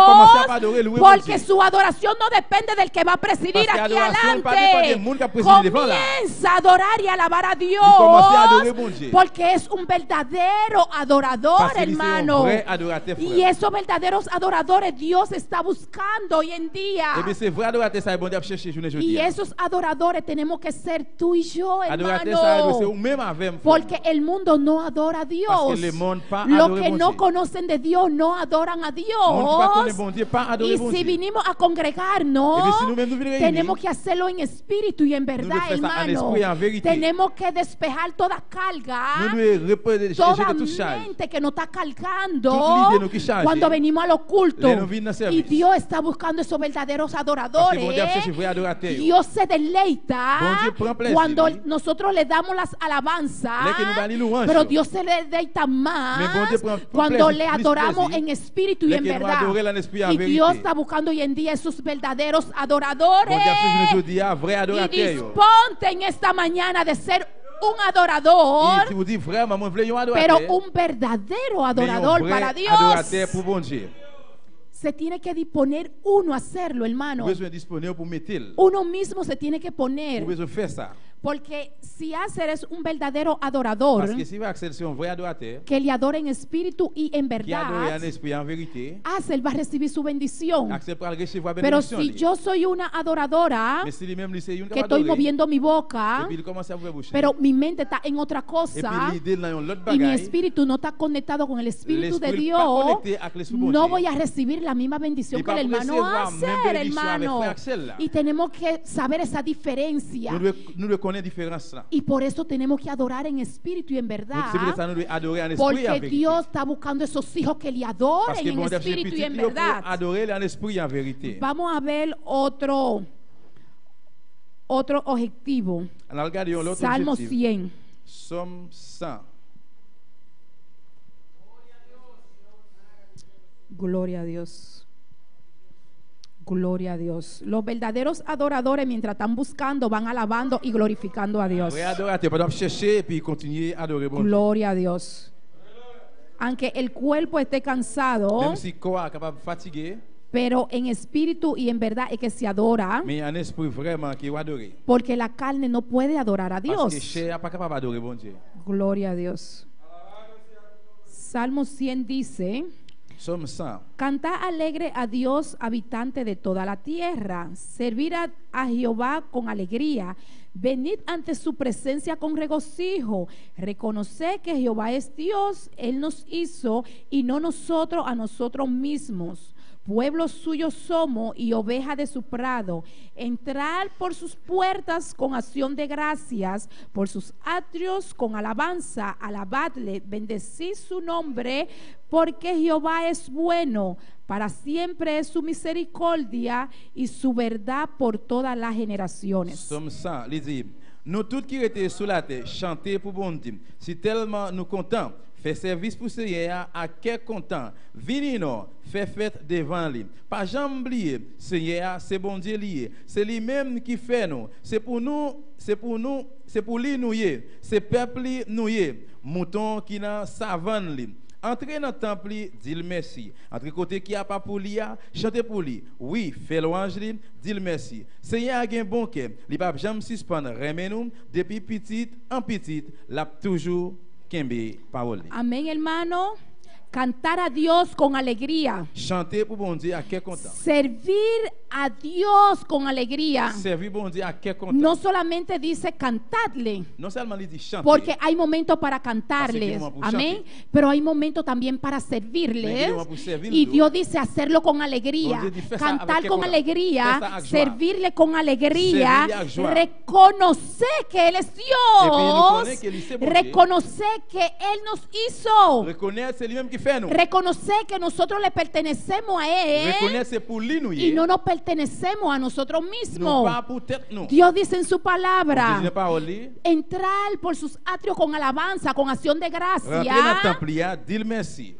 C: commencer à adorer, louer mon
B: Porque
C: Dieu.
B: su adoración no depende del que va a presidir
C: Parce que
B: aquí
C: adoración pas dépend
B: adelante.
C: del mundo que ha presidido devant là.
B: Comienza a adorar y alabar a Dios.
C: commencer à adorer mon Dieu.
B: Porque es un verdadero adorador,
C: Parce que c'est un
B: hermano.
C: vrai adorateur, frère.
B: Y esos verdaderos adoradores Dios está buscando hoy en día.
C: Et bien c'est vrai adorateur ça bon Dieu a cherché journée
B: Y
C: aujourd'hui.
B: esos adoradores tenemos que ser tú y yo,
C: Adorateur ça c'est
B: hermano.
C: ou même avec.
B: Porque el mundo no no adora a Dios.
C: Parce que le monde pas
B: Los
C: adore
B: que
C: bon
B: no
C: Dieu.
B: conocen de Dios no adoran a
C: Monde qui pas connaît
B: Dios.
C: bon Dieu, pas adorer
B: Y
C: bon
B: si
C: Dieu.
B: vinimos a congregarnos,
C: Et bien, si nous-mêmes nous venons réunir,
B: tenemos que hacerlo en espíritu y en verdad,
C: devons faire ça en
B: hermano.
C: esprit et en vérité.
B: Tenemos que despejar toda
C: Nous
B: carga,
C: devons reposer
B: toda
C: toute charge.
B: mente que nos está cargando
C: Toute l'idée nous qui charge.
B: cuando venimos a los cultos.
C: Les nous venons dans service.
B: Y Dios está buscando esos verdaderos
C: Parce
B: adoradores.
C: que bon Dieu cherche vrai adorateur.
B: Dios se deleita
C: Bon Dieu prend plaisir.
B: cuando nosotros le damos las alabanzas,
C: Les que nous donnons louange.
B: pero Dios se deleita
C: Mais
B: más
C: bon Dieu prend
B: cuando
C: plaisir,
B: le
C: plus
B: adoramos
C: plaisir.
B: en espíritu y
C: Les
B: en
C: que nous
B: verdad.
C: adorons en esprit et en
B: Y
C: vérité.
B: Dios está buscando hoy en día esos verdaderos adoradores.
C: Bon Dieu cherche nous dire vrai
B: Y
C: adorateur.
B: disponte en esta mañana de ser un adorador,
C: Il vous dit vraiment, moi, je veux un
B: pero
C: adorateur.
B: un verdadero
C: Mais un
B: adorador
C: vrai
B: para
C: adorateur
B: Dios.
C: pour bon Dieu.
B: Se tiene que disponer uno a hacerlo, hermano.
C: Vous besoin disponible pour mettre.
B: Uno mismo se tiene que poner.
C: Vous besoin faire ça.
B: Porque si eres un verdadero adorador,
C: Parce que si vous accédez sur un vrai adorateur,
B: que le adore en espíritu y en
C: qui adore en
B: verdad,
C: esprit et en vérité,
B: él va a recibir su bendición.
C: accepte à recevoir la
B: Pero
C: bénédiction.
B: si yo soy una adoradora,
C: Mais si lui-même, lui, c'est une
B: que estoy moviendo mi
C: et
B: boca,
C: puis il commence à vous boucher.
B: pero mi mente está en otra
C: Et puis
B: cosa,
C: l'idée dans l'autre
B: y mi
C: bagaille,
B: espíritu no está conectado con el espíritu de
C: l'esprit
B: Dios,
C: pas connecté avec l'esprit bon
B: no
C: Dieu.
B: voy a recibir la misma bendición
C: Y
B: que el
C: para
B: hermano
C: recevoir même
B: hace,
C: bendición avec
B: hermano.
C: frère Axel là.
B: Y tenemos que saber esa diferencia.
C: Nous devons connaître la différence là.
B: Y por eso tenemos que adorar en espíritu y en
C: Donc,
B: verdad.
C: c'est pour ça que nous devons adorer en esprit et en
B: Porque
C: vérité.
B: Dios está buscando esos hijos que le
C: Parce
B: adoren
C: que
B: en
C: bon Dieu, c'est
B: espíritu y en
C: petit pour
B: verdad.
C: adorer en esprit et en vérité.
B: Vamos a ver otro objetivo.
C: Alors, regardez l'autre
B: Salmo
C: objectif.
B: 100.
C: Somme 100.
B: Gloria a Dios. Gloria a Dios. Los verdaderos adoradores, mientras están buscando, van alabando y glorificando a Dios.
C: Vrai adorateur, pas de chercher et puis continuer à adorer bon Dieu.
B: Gloria a Dios. Aunque el cuerpo esté cansado,
C: Même si le corps est capable de fatiguer,
B: pero en espíritu y en verdad es que se adora,
C: mais un esprit vraiment qui va adorer.
B: porque la carne no puede adorar a
C: Parce que
B: Dios.
C: chair n'est pas capable d'adorer bon Dieu.
B: Gloria a Dios. Salmo 100 dice:
C: Somme 100.
B: Cantad alegre a Dios, habitante de toda la tierra. Servid a Jehová con alegría. Venid ante su presencia con regocijo. Reconoced que Jehová es Dios. Él nos hizo y no nosotros a nosotros mismos. Pueblo suyo somos y oveja de su prado. Entrar por sus puertas con acción de gracias, por sus atrios con alabanza. Alabadle, bendecid su nombre, porque Jehová es bueno. Para siempre es su misericordia y su verdad por todas las generaciones.
C: Somme 100. Il dit, nous tous qui étions sous la terre, chanter pour bon Dieu. Si tellement nous contents, fait service pour Seigneur à quel content. Vinino, fait fête devant lui. Pas jamais oublier, Seigneur, c'est bon Dieu lié. C'est lui-même qui fait nous. C'est pour nous, c'est pour lui nous y est. C'est peuple nous y est. Mouton qui n'a savane lui. Entrez dans le temple, dis-le merci. Entre côté qui a pas pour lui, chantez pour lui. Oui, fais louange lui, dis-le merci. Seigneur a un bon cœur. Il pas jamais suspendre, remets-nous depuis petite en petite, l'a toujours kembe parole.
B: Amén, hermano. Cantar a Dios con alegría.
C: Chanter pour bon Dieu à quel content.
B: Servir a Dios con alegría.
C: Servir bon Dieu à quel content.
B: No solamente dice cantadle,
C: Non seulement il dit chanter.
B: porque hay momentos para cantarles,
C: Así que vamos a
B: amén,
C: chanter.
B: pero hay momentos también para
C: Mais
B: servirles.
C: que vamos a servir
B: Y
C: nous.
B: Dios dice hacerlo con alegría,
C: Bon Dieu dit, fais ça
B: cantar
C: avec
B: con
C: qué
B: alegría,
C: Fais ça avec joie.
B: servirle con alegría,
C: Servirle avec joie.
B: reconocer que Él es
C: puis,
B: Dios,
C: reconnaître qu'il est bon Dieu.
B: reconocer que Él nos hizo,
C: Reconnaître c'est lui-même qui fait nous.
B: reconocer que nosotros le pertenecemos a Él
C: Reconnaître c'est pour lui nous.
B: y no nos pertenecemos a nosotros
C: Nous
B: mismos.
C: pas pour tête nous.
B: Dios dice en su
C: Dieu
B: palabra:
C: n'est pas au lit.
B: entrar por sus atrios con alabanza, con acción de
C: Rentrer dans le
B: gracia.
C: temple, dire merci.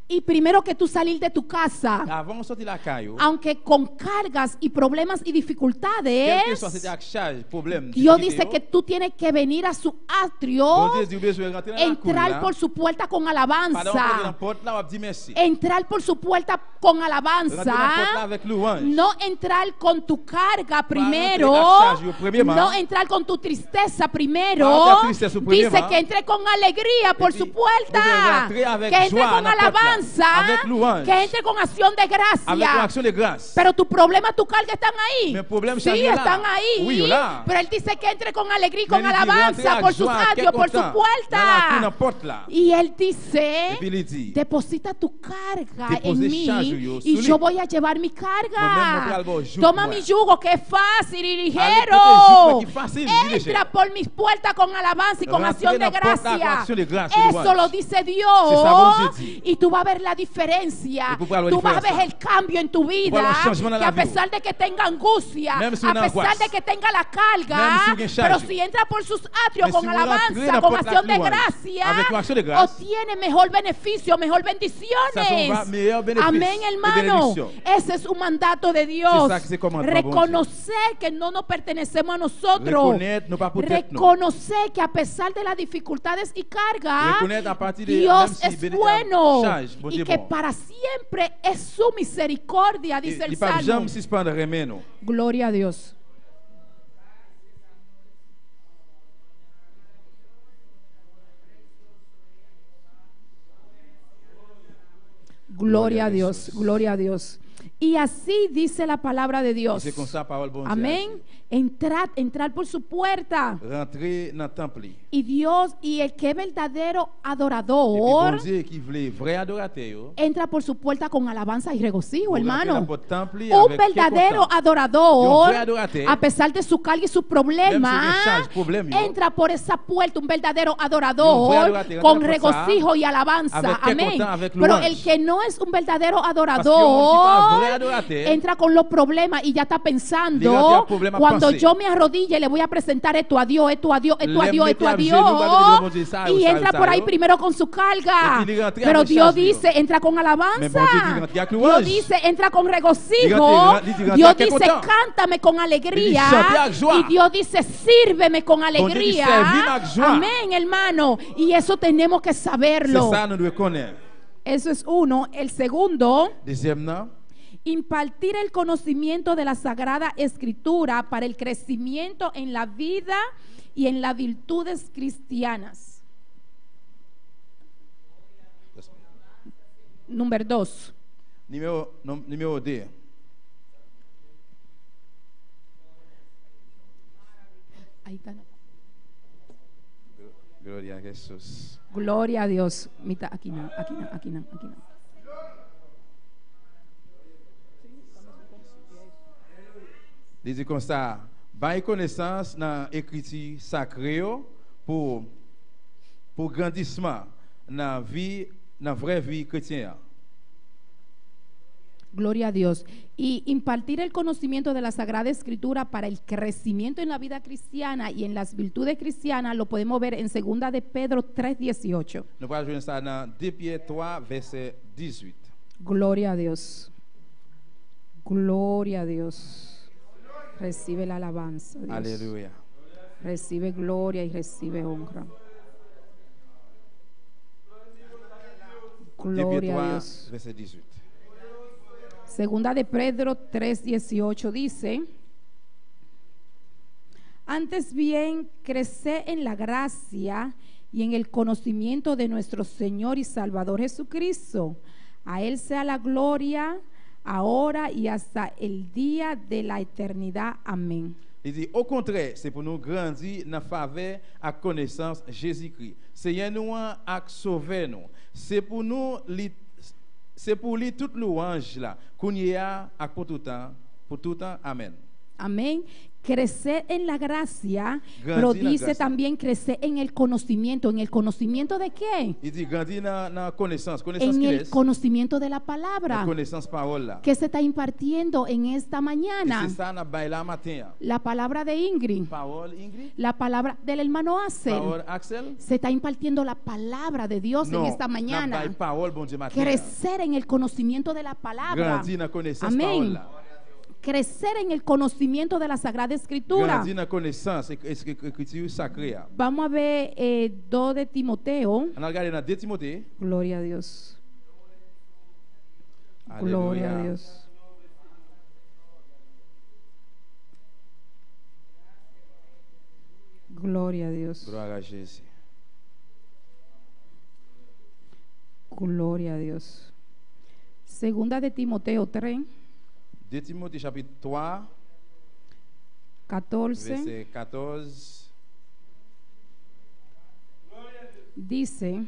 B: Y primero que tú salir de tu casa,
C: Avant de sortir la caillou,
B: aunque con cargas y problemas y
C: quel que
B: dificultades,
C: soit cette charge, problème,
B: Dios
C: difficulté,
B: dice que tú tienes que venir a su
C: bon
B: atrio,
C: Dieu dit, besoin de rentrer dans la cour,
B: entrar
C: là.
B: por su puerta con
C: Pardon, rentrer dans la
B: alabanza,
C: porte là, on va dire merci.
B: entrar por su puerta con
C: Rentrer dans la porte là
B: alabanza,
C: avec louange.
B: no entrar con tu carga primero,
C: entrar a charge, premièrement.
B: no entrar con tu tristeza primero,
C: Pas entrar tristesse,
B: dice
C: premièrement.
B: que entre con alegría por
C: Et
B: su
C: puis,
B: puerta,
C: vous devez entrer avec
B: que entre
C: joie
B: con
C: dans la porte là.
B: alabanza,
C: avec louange,
B: que entre con acción de
C: avec
B: gracia.
C: l'action de grâce.
B: Pero tu problema, tu carga están ahí.
C: Mes problèmes,
B: Sí,
C: charges là.
B: están ahí.
C: Oui, là.
B: Pero él dice que entre con alegría y con
C: Mais il dit, rentrez
B: alabanza
C: avec
B: por sus
C: joie,
B: atrios,
C: quel
B: por su
C: content. Dans la
B: puerta.
C: porte là.
B: Y él dice,
C: Et puis il dit,
B: deposita tu carga
C: Deposite
B: en mí
C: charge yo,
B: y
C: sur
B: yo
C: lui.
B: voy a llevar mi
C: Moi-même,
B: carga.
C: mon pral va jugo,
B: Toma
C: moi.
B: mi yugo que es fácil y ligero.
C: Allez, peut-être, facile,
B: Entra
C: léger.
B: por mis puertas con alabanza y con
C: Rentrez
B: acción de
C: dans la porte avec
B: gracia.
C: action de grâce,
B: Eso
C: louange.
B: lo dice
C: C'est ça,
B: Dios.
C: bon Dieu dit.
B: Y tú vas a ver la diferencia.
C: Y tú vas a ver
B: Tú vas a ver
C: diferencia.
B: el cambio en tu vida.
C: voir le changement dans
B: Que
C: la
B: a
C: vie.
B: pesar de que tenga angustia,
C: Même si
B: a
C: on a
B: pesar
C: angoisse.
B: de que tenga la carga,
C: Même si on a
B: pero
C: charge.
B: si entra por sus atrios
C: Mais
B: con
C: si vous
B: alabanza,
C: rentrez
B: con
C: n'importe
B: acción de
C: la louange,
B: gracia,
C: avec une action de grâce,
B: obtiene mejor beneficio, mejor bendiciones.
C: Ça sera meilleur bénéfice
B: Amén,
C: et
B: hermano.
C: bénédiction.
B: Ese es un mandato de Dios.
C: C'est ça que c'est commandement, bon
B: Reconocer que no nos pertenecemos a nosotros.
C: Reconnaître, no pas peut-être, no.
B: Reconocer que a pesar de las dificultades y carga,
C: Reconnaître à partir de
B: Dios
C: même si
B: es
C: béné-
B: bueno
C: charge, bon
B: y
C: Dieu
B: que
C: bon.
B: para siempre es su misericordia, dice
C: Il
B: el
C: ne peut
B: Salmo.
C: jamais suspendre remède, non.
B: Gloria a Dios. Gloria a Dios, gloria a Dios. Y así dice la palabra de Dios.
C: C'est comme ça, parole bon Dieu.
B: Amén. Entrar por su puerta.
C: Rentrer dans le temple.
B: Y Dios, y el que es verdadero
C: Et puis,
B: adorador,
C: bon Dieu qui voulait vrai adorateur,
B: entra por su puerta con alabanza y regocijo,
C: pour rentrer
B: hermano.
C: dans votre temple
B: Un
C: avec
B: verdadero
C: quel content.
B: adorador,
C: Un vrai adorateur,
B: a pesar de su carga y su problema,
C: même si il charge problème, yo,
B: entra por esa puerta un verdadero
C: un vrai
B: adorador
C: adorateur,
B: con
C: entra por ça,
B: regocijo y alabanza.
C: avec quel
B: Amén.
C: content, avec
B: Pero
C: louange.
B: el que no es un verdadero
C: Parce que un
B: adorador,
C: vrai adorateur,
B: entra con los problemas y ya está
C: Diga que
B: pensando,
C: hay problema
B: cuando
C: pensé.
B: yo me arrodille le voy a presentar esto a Dios, esto a Dios, esto a
C: Le
B: Dios,
C: mete
B: esto a
C: a
B: Dios.
C: genoux, va a decir, ça,
B: Y
C: ça,
B: entra
C: ça,
B: por ahí
C: yo.
B: primero con su carga.
C: Et puis, il rentre
B: Pero
C: avec
B: Dios
C: charge,
B: dice, entra con
C: Mais
B: alabanza.
C: bon Dieu dit, rentre avec
B: Dios
C: louange.
B: dice, entra con regocijo.
C: Dígate,
B: Dios
C: que
B: dice,
C: content.
B: cántame con alegría.
C: chantez avec joie.
B: Y Dios dice, sírveme con
C: Dieu dit,
B: alegría.
C: servis avec joie.
B: Amén, hermano. Y eso tenemos que
C: C'est
B: saberlo.
C: ça, nous devons connaître.
B: Eso es uno. El segundo,
C: Deuxièmement,
B: impartir el conocimiento de la Sagrada Escritura para el crecimiento en la vida y en las virtudes cristianas. Número 2.
C: numéro 2.
B: Ahí está.
C: Gloria a Jesús.
B: Gloria a Dios. Mita, aquí no.
C: Il dit comme ça, bail connaissance dans l'écriture sacrée pour grandissement dans la vraie vie chrétienne.
B: Gloria a Dios. Y impartir el conocimiento de la Sagrada Escritura para el crecimiento en la vida cristiana y en las virtudes cristianas lo podemos ver en 2 de Pedro 3:18.
C: Nous allons jouer ça dans 2 Pierre 3, verset 18.
B: Gloria a Dios. Gloria a Dios. Recibe la alabanza, Dios.
C: Alléluia.
B: Recibe gloria y recibe honra.
C: 2 Pierre
B: Gloria a
C: 3,
B: Dios.
C: verset 18.
B: Segunda de Pedro 3:18 dice: antes bien, creced en la gracia y en el conocimiento de nuestro Señor y Salvador Jesucristo. A Él sea la gloria, ahora y hasta el día de la eternidad. Amén.
C: Il dit, au contraire, c'est pour nous grandir dans la faveur à connaissance Jésus-Christ. C'est nous à sauver nous. C'est pour lui toute louange là, qu'on y a pour tout temps. Amen.
B: Amén. Crecer en la gracia,
C: Grandir
B: pero
C: en la
B: dice
C: gracia.
B: también crecer en el conocimiento. ¿En el conocimiento de qué?
C: Il dit, grandir dans la connaissance. Connaissance
B: En
C: qui
B: el
C: est?
B: conocimiento de la
C: La
B: palabra
C: connaissance parole là.
B: que se está impartiendo en esta
C: Et
B: mañana.
C: c'est ça, nous avons là matin.
B: La palabra de Ingrid,
C: Parole Ingrid?
B: la palabra del hermano Axel.
C: Parole Axel?
B: Se está impartiendo la palabra de Dios en esta
C: nous
B: mañana.
C: avons parole bon Dieu matin.
B: Crecer en el conocimiento de la palabra.
C: Grandir dans la connaissance
B: Amén.
C: parole là.
B: Crecer en el conocimiento de la Sagrada Escritura.
C: Grandir dans la connaissance écriture sacrée.
B: Vamos a ver 2 de Timoteo.
C: On a regardé dans 2 Timothée.
B: Gloria a Dios. Gloria a
C: Alléluia.
B: Dios. Gloria a Dios.
C: Gloire à Jésus.
B: Gloria a Dios. Segunda de Timoteo 3,
C: 2 Timothée chapitre 3,
B: 14,
C: verset 14.
B: dice: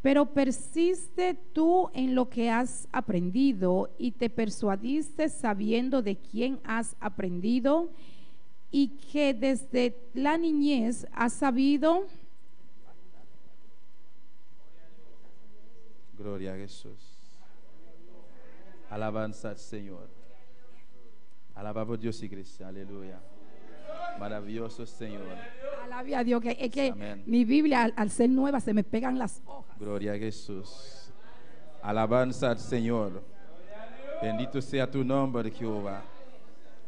B: pero persiste tú en lo que has aprendido y te persuadiste sabiendo de quién has aprendido y que desde la niñez has sabido.
C: Gloria a Jesús. Alabanza al Señor. Alabamos a Dios y Cristo. Aleluya. Maravilloso Señor.
B: Alabe a Dios, que es que
C: Amén.
B: mi Biblia al ser nueva se me pegan las hojas.
C: Gloria a Jesús. Alabanza al Señor. Bendito sea tu nombre, Jehová.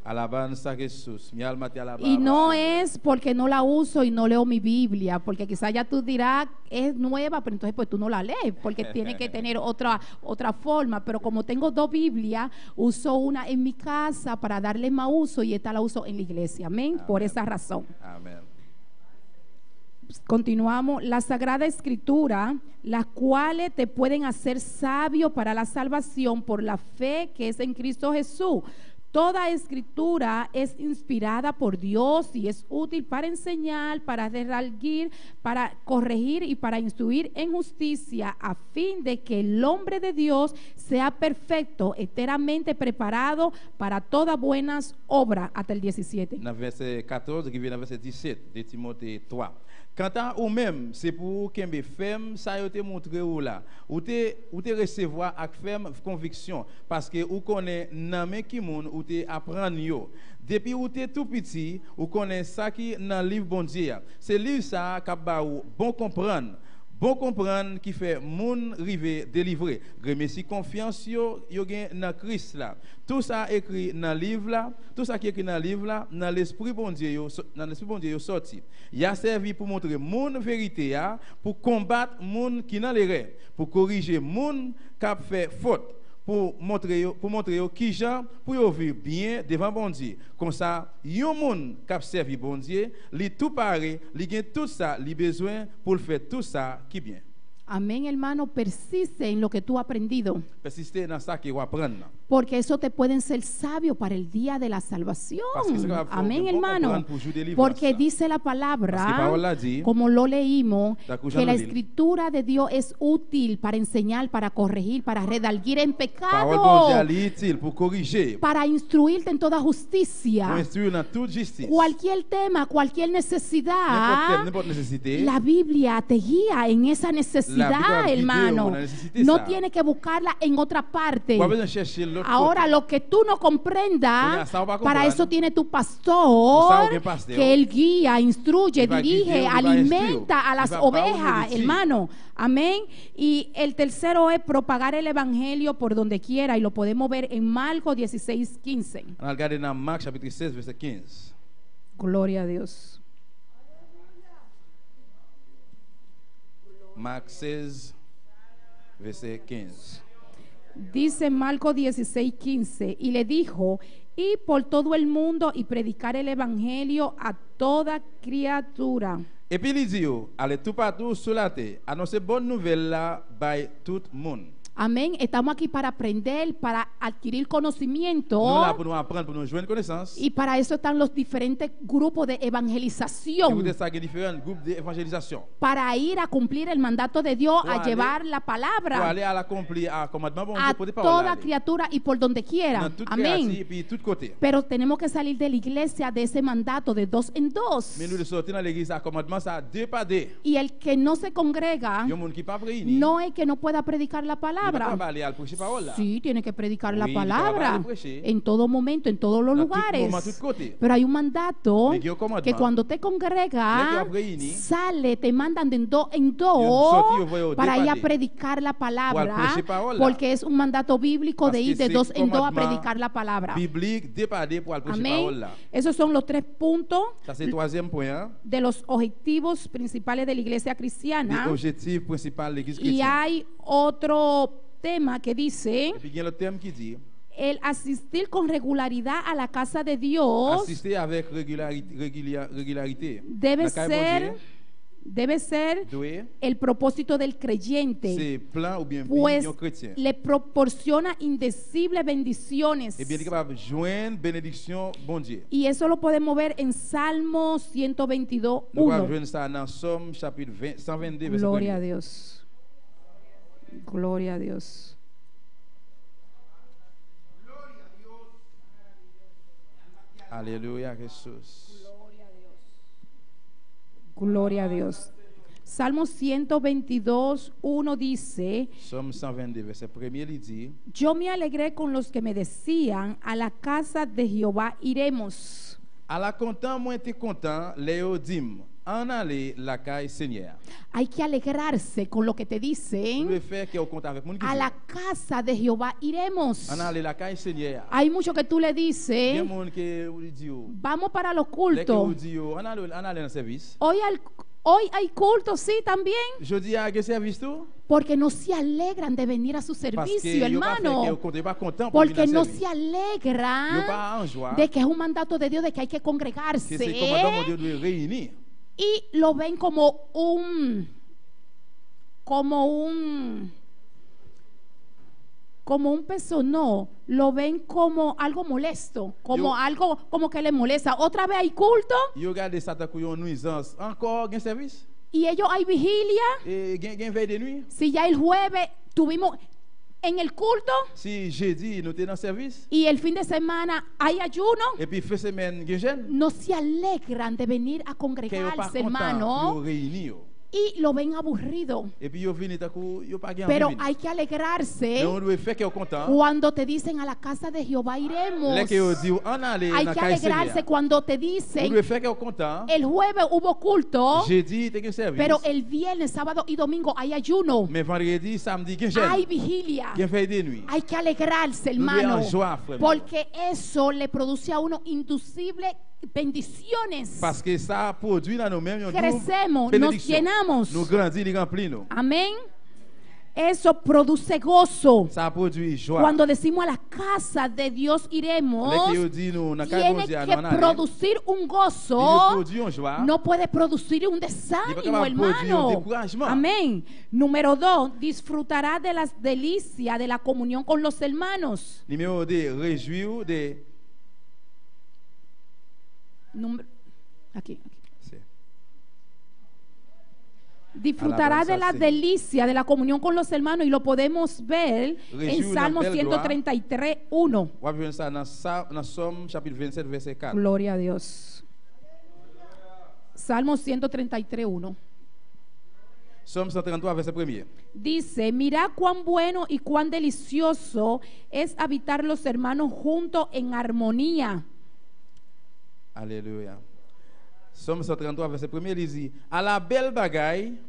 C: Alabanza a Jesús. Mi alma te alaba.
B: Y no
C: Señor.
B: es porque no la uso y no leo mi Biblia, porque quizás ya tú dirás, es nueva, pero entonces pues tú no la lees, porque tiene que tener otra forma. Pero como tengo dos Biblias, uso una en mi casa para darle más uso y esta la uso en la iglesia. Amén. Por esa razón.
C: Amén.
B: Continuamos. La Sagrada Escritura, las cuales te pueden hacer sabio para la salvación por la fe que es en Cristo Jesús. Toda escritura es inspirada por Dios y es útil para enseñar, para redarguir, para corregir y para instruir en justicia, a fin de que el hombre de Dios sea perfecto, enteramente preparado para todas buenas obras. Hasta el 17.
C: Dans verset 14 qui vient dans verset 17 de Timothée 3. Quant à ou même, c'est pour qu'un ferme, ça a été montré ou là. Ou te recevoir avec ferme conviction parce que ou connaît nan men ki moun ou te apprendre yo. Depuis ou te tout petit, ou connaît ça qui dans livre bon Dieu. C'est livre ça qui ba ou bon comprendre. Bon comprendre qui fait moun rive délivré. Remercie confiance yo gen dans Christ là. Tout ça écrit dans livre là, tout ça qui écrit dans livre là, dans l'esprit bon Dieu yo sorti. Il a servi pour montrer moun vérité ya, pour combattre moun qui dans l'erreur, pour corriger moun qui a fait faute. Pour montrer yo qui gens pour yo vivre bien devant bon Dieu. Comme ça, yon moun qui a servi bon Dieu, li tout paré, li gen tout ça, li besoin pour le faire tout ça qui bien.
B: Amén, hermano. Persiste en lo que tú has aprendido,
C: Persister dans ça que vous apprenez.
B: porque eso te pueden ser sabio para el día de la salvación.
C: Parce que ça va faire
B: Amén,
C: un bon
B: hermano.
C: comprendre pour jour de délivrance.
B: Porque dice la
C: Parce que
B: palabra,
C: Paola dit,
B: como lo leímos,
C: ¿Está
B: que
C: escuchando,
B: la
C: Lili?
B: escritura de Dios es útil para enseñar, para corregir, para redarguir en
C: parole
B: pecado,
C: bon Dieu elle est utile pour corriger,
B: para instruirte en toda justicia.
C: pour instruire dans toute justice.
B: Cualquier tema, cualquier necesidad,
C: N'importe nécessité.
B: la Biblia te guía en esa
C: La
B: necesidad,
C: Biblia guía
B: hermano.
C: una necesidad
B: No
C: esa.
B: tienes que buscarla en otra parte.
C: Vous avez besoin de chercher l'autre
B: Ahora,
C: côté.
B: lo que tú no comprendas,
C: Mira, ça va
B: para
C: comprendre.
B: eso tiene tu
C: Pour ça,
B: pastor,
C: aucun pasteur.
B: que él guía, instruye,
C: Il va
B: dirige,
C: guider, il va
B: alimenta
C: instruire.
B: a las
C: Il va
B: ovejas,
C: parler de ti.
B: hermano. Amén. Y el tercero es propagar el evangelio por donde quiera, y lo podemos ver en Marcos 16:15.
C: On a regardé dans Marc chapitre 16 verset 15.
B: Gloria a Dios.
C: Marc 16 verset 15.
B: Dice Marcos 16:15, y le dijo: y por todo el mundo y predicar el evangelio a toda criatura.
C: Et puis il dit, allez tout partout sur la terre, annoncer bonne nouvelle là by tout le monde.
B: Amén. Estamos aquí para aprender, para adquirir conocimiento.
C: Nous là pour nous apprendre, pour nous joindre connaissance.
B: Y para eso están los diferentes grupos de
C: Et vous
B: evangelización.
C: êtes ça, il y a différents groupes d'évangélisation.
B: Para ir a cumplir el mandato de Dios,
C: Pour
B: a
C: aller-
B: llevar la
C: Pour
B: palabra
C: aller à l'accomplir, à commandement bon Dieu,
B: a
C: pour des paroles.
B: toda criatura y por donde quiera.
C: Dans toute créature
B: Amén.
C: et puis tout côté.
B: Pero tenemos que salir de la iglesia de ese mandato de dos en dos.
C: Mais nous de sortir dans l'église à commandement ça deux par deux.
B: Y el que no se congrega
C: Il y a des gens qui pas réunis.
B: no es que no pueda predicar la
C: Il va
B: palabra.
C: pas aller à prêcher parole là.
B: Sí, tiene que predicar la
C: Oui,
B: palabra
C: trabajar y prêcher.
B: en todo momento, en todos los
C: Dans tout
B: lugares.
C: moment, tout côté.
B: Pero hay un mandato
C: Mais que yo commandement.
B: que cuando te
C: Là,
B: congrega,
C: que reuni,
B: sale, te mandan de dos en
C: Yo
B: dos
C: sorti, yo voy a
B: para ir a
C: debate.
B: predicar la palabra,
C: prêcher parola.
B: porque es un mandato bíblico de
C: Parce
B: ir
C: que
B: de
C: c'est
B: dos en dos a
C: commandement
B: predicar la palabra.
C: biblique deux par deux pour aller prêcher parole
B: Amén.
C: là.
B: Esos son los tres puntos
C: Ça c'est le troisième point, hein.
B: de los objetivos principales de la iglesia cristiana.
C: L'objectif principal de l'église
B: Y
C: chrétienne.
B: hay otro tema que dice:
C: Et puis il y a le thème qui dit
B: el asistir con regularidad a la casa de Dios
C: assister avec régularité.
B: debe
C: La caille bon
B: ser
C: Dieu,
B: debe ser
C: doit
B: el propósito del creyente,
C: c'est plan ou bien
B: pues
C: vision chrétien.
B: le proporciona indecibles bendiciones.
C: Et bien, il est capable de joindre bénédiction, bon Dieu.
B: Y eso lo podemos ver en Salmo 122,
C: Nous allons
B: 1.
C: joindre ça dans Somme chapitre 20, 122, verset
B: Gloria a
C: 1.
B: Dios. Gloria a Dios.
C: Alléluia, Jesús.
B: Gloria a Dios. Salmo 122, 1 dice:
C: Somme 122, verset 1, il dit,
B: yo me alegré con los que me decían, a la casa de Jehová iremos.
C: à la content, moi t'es content, Léo dim, en aller la caille Seigneur.
B: Hay que alegrarse con lo que te
C: Le
B: dicen.
C: fait qu'il est content avec mon qui
B: A
C: dit,
B: la casa de Jehová iremos.
C: en aller la caille Seigneur.
B: Hay mucho que tú le
C: Il y a
B: dices,
C: des gens qui disent,
B: vamos para los
C: les qui
B: cultos.
C: disent, en aller dans le service.
B: Hoy hay cultos, sí, también.
C: Je dis, à quel service tout?
B: Porque no se alegran de venir a su
C: Parce que
B: servicio,
C: il
B: hermano.
C: n'est pas content pour venir
B: Porque
C: dans
B: no
C: le service.
B: se
C: Il n'est
B: alegran
C: pas en joie
B: de que es un mandato de Dios de que hay que
C: que
B: congregarse.
C: c'est commandant mon Dieu de réunir.
B: Y lo ven como un peso, no, lo ven como algo molesto, como
C: Yo-
B: algo como que le molesta. Otra vez hay culto
C: Yo regarde ça tant qu'on nuisance. Encore un service?
B: y ellos hay vigilia.
C: Et gain veille de nuit?
B: Si ya el jueves tuvimos en el culto
C: Si jeudi nous sommes dans service
B: y el fin de semana hay ayuno,
C: et puis fin semaine gain jeûne,
B: no se alegran de venir a
C: que yo pas
B: congregarse,
C: content
B: hermano,
C: yo réunir.
B: y lo ven aburrido.
C: Et puis yo vini tant qu'on yo pas gain
B: Pero
C: envie.
B: hay que alegrarse
C: On doit faire que content.
B: cuando te dicen a la casa de Jehová iremos.
C: Les que yo dit en aller
B: Hay
C: dans
B: que
C: caille
B: alegrarse
C: Seigneur.
B: cuando te
C: On
B: dicen
C: doit faire que content.
B: el jueves hubo culto,
C: Jeudi t'es gain service.
B: pero el viernes, sábado y domingo hay ayuno,
C: Mais vendredi, samedi gain
B: hay
C: jeûne.
B: vigilia.
C: Gain veille de nuit.
B: Hay que alegrarse,
C: Nous devons
B: hermano,
C: en joie, frère.
B: porque eso le produce a uno inducibles bendiciones.
C: Parce que ça produit dans nous-mêmes une
B: Crecemos,
C: double
B: nos
C: bénédiction.
B: llenamos.
C: Nous grandissons, nous remplissons.
B: Amén. Eso produce gozo.
C: Ça produit joie.
B: Cuando decimos a la casa de Dios iremos,
C: Les que yo dit nous dans caille
B: tiene
C: mondiale
B: que
C: nous en aller.
B: producir un
C: Il
B: gozo.
C: produit une joie.
B: No puede producir un
C: Y va
B: desánimo,
C: a producir un
B: hermano.
C: descouragement.
B: Amén. Número 2, disfrutará de las delicias de la comunión con los hermanos.
C: Numéro 2, réjouir de
B: Aquí.
C: c'est-
B: Disfrutará de la
C: Alabanza,
B: delicia de la comunión con los hermanos y lo podemos ver en
C: Réjouir
B: Salmo
C: la belle
B: 133, 1.
C: On va voir ça dans Somme chapitre 27 verset 4.
B: Gloria a Dios. Salmo 133, 1.
C: Somme 133 verset 1er.
B: Dice, mira cuán bueno y cuán delicioso es habitar los hermanos juntos en armonía.
C: Alléluia. Somme 133 verset 1er il dit à la belle bagaille,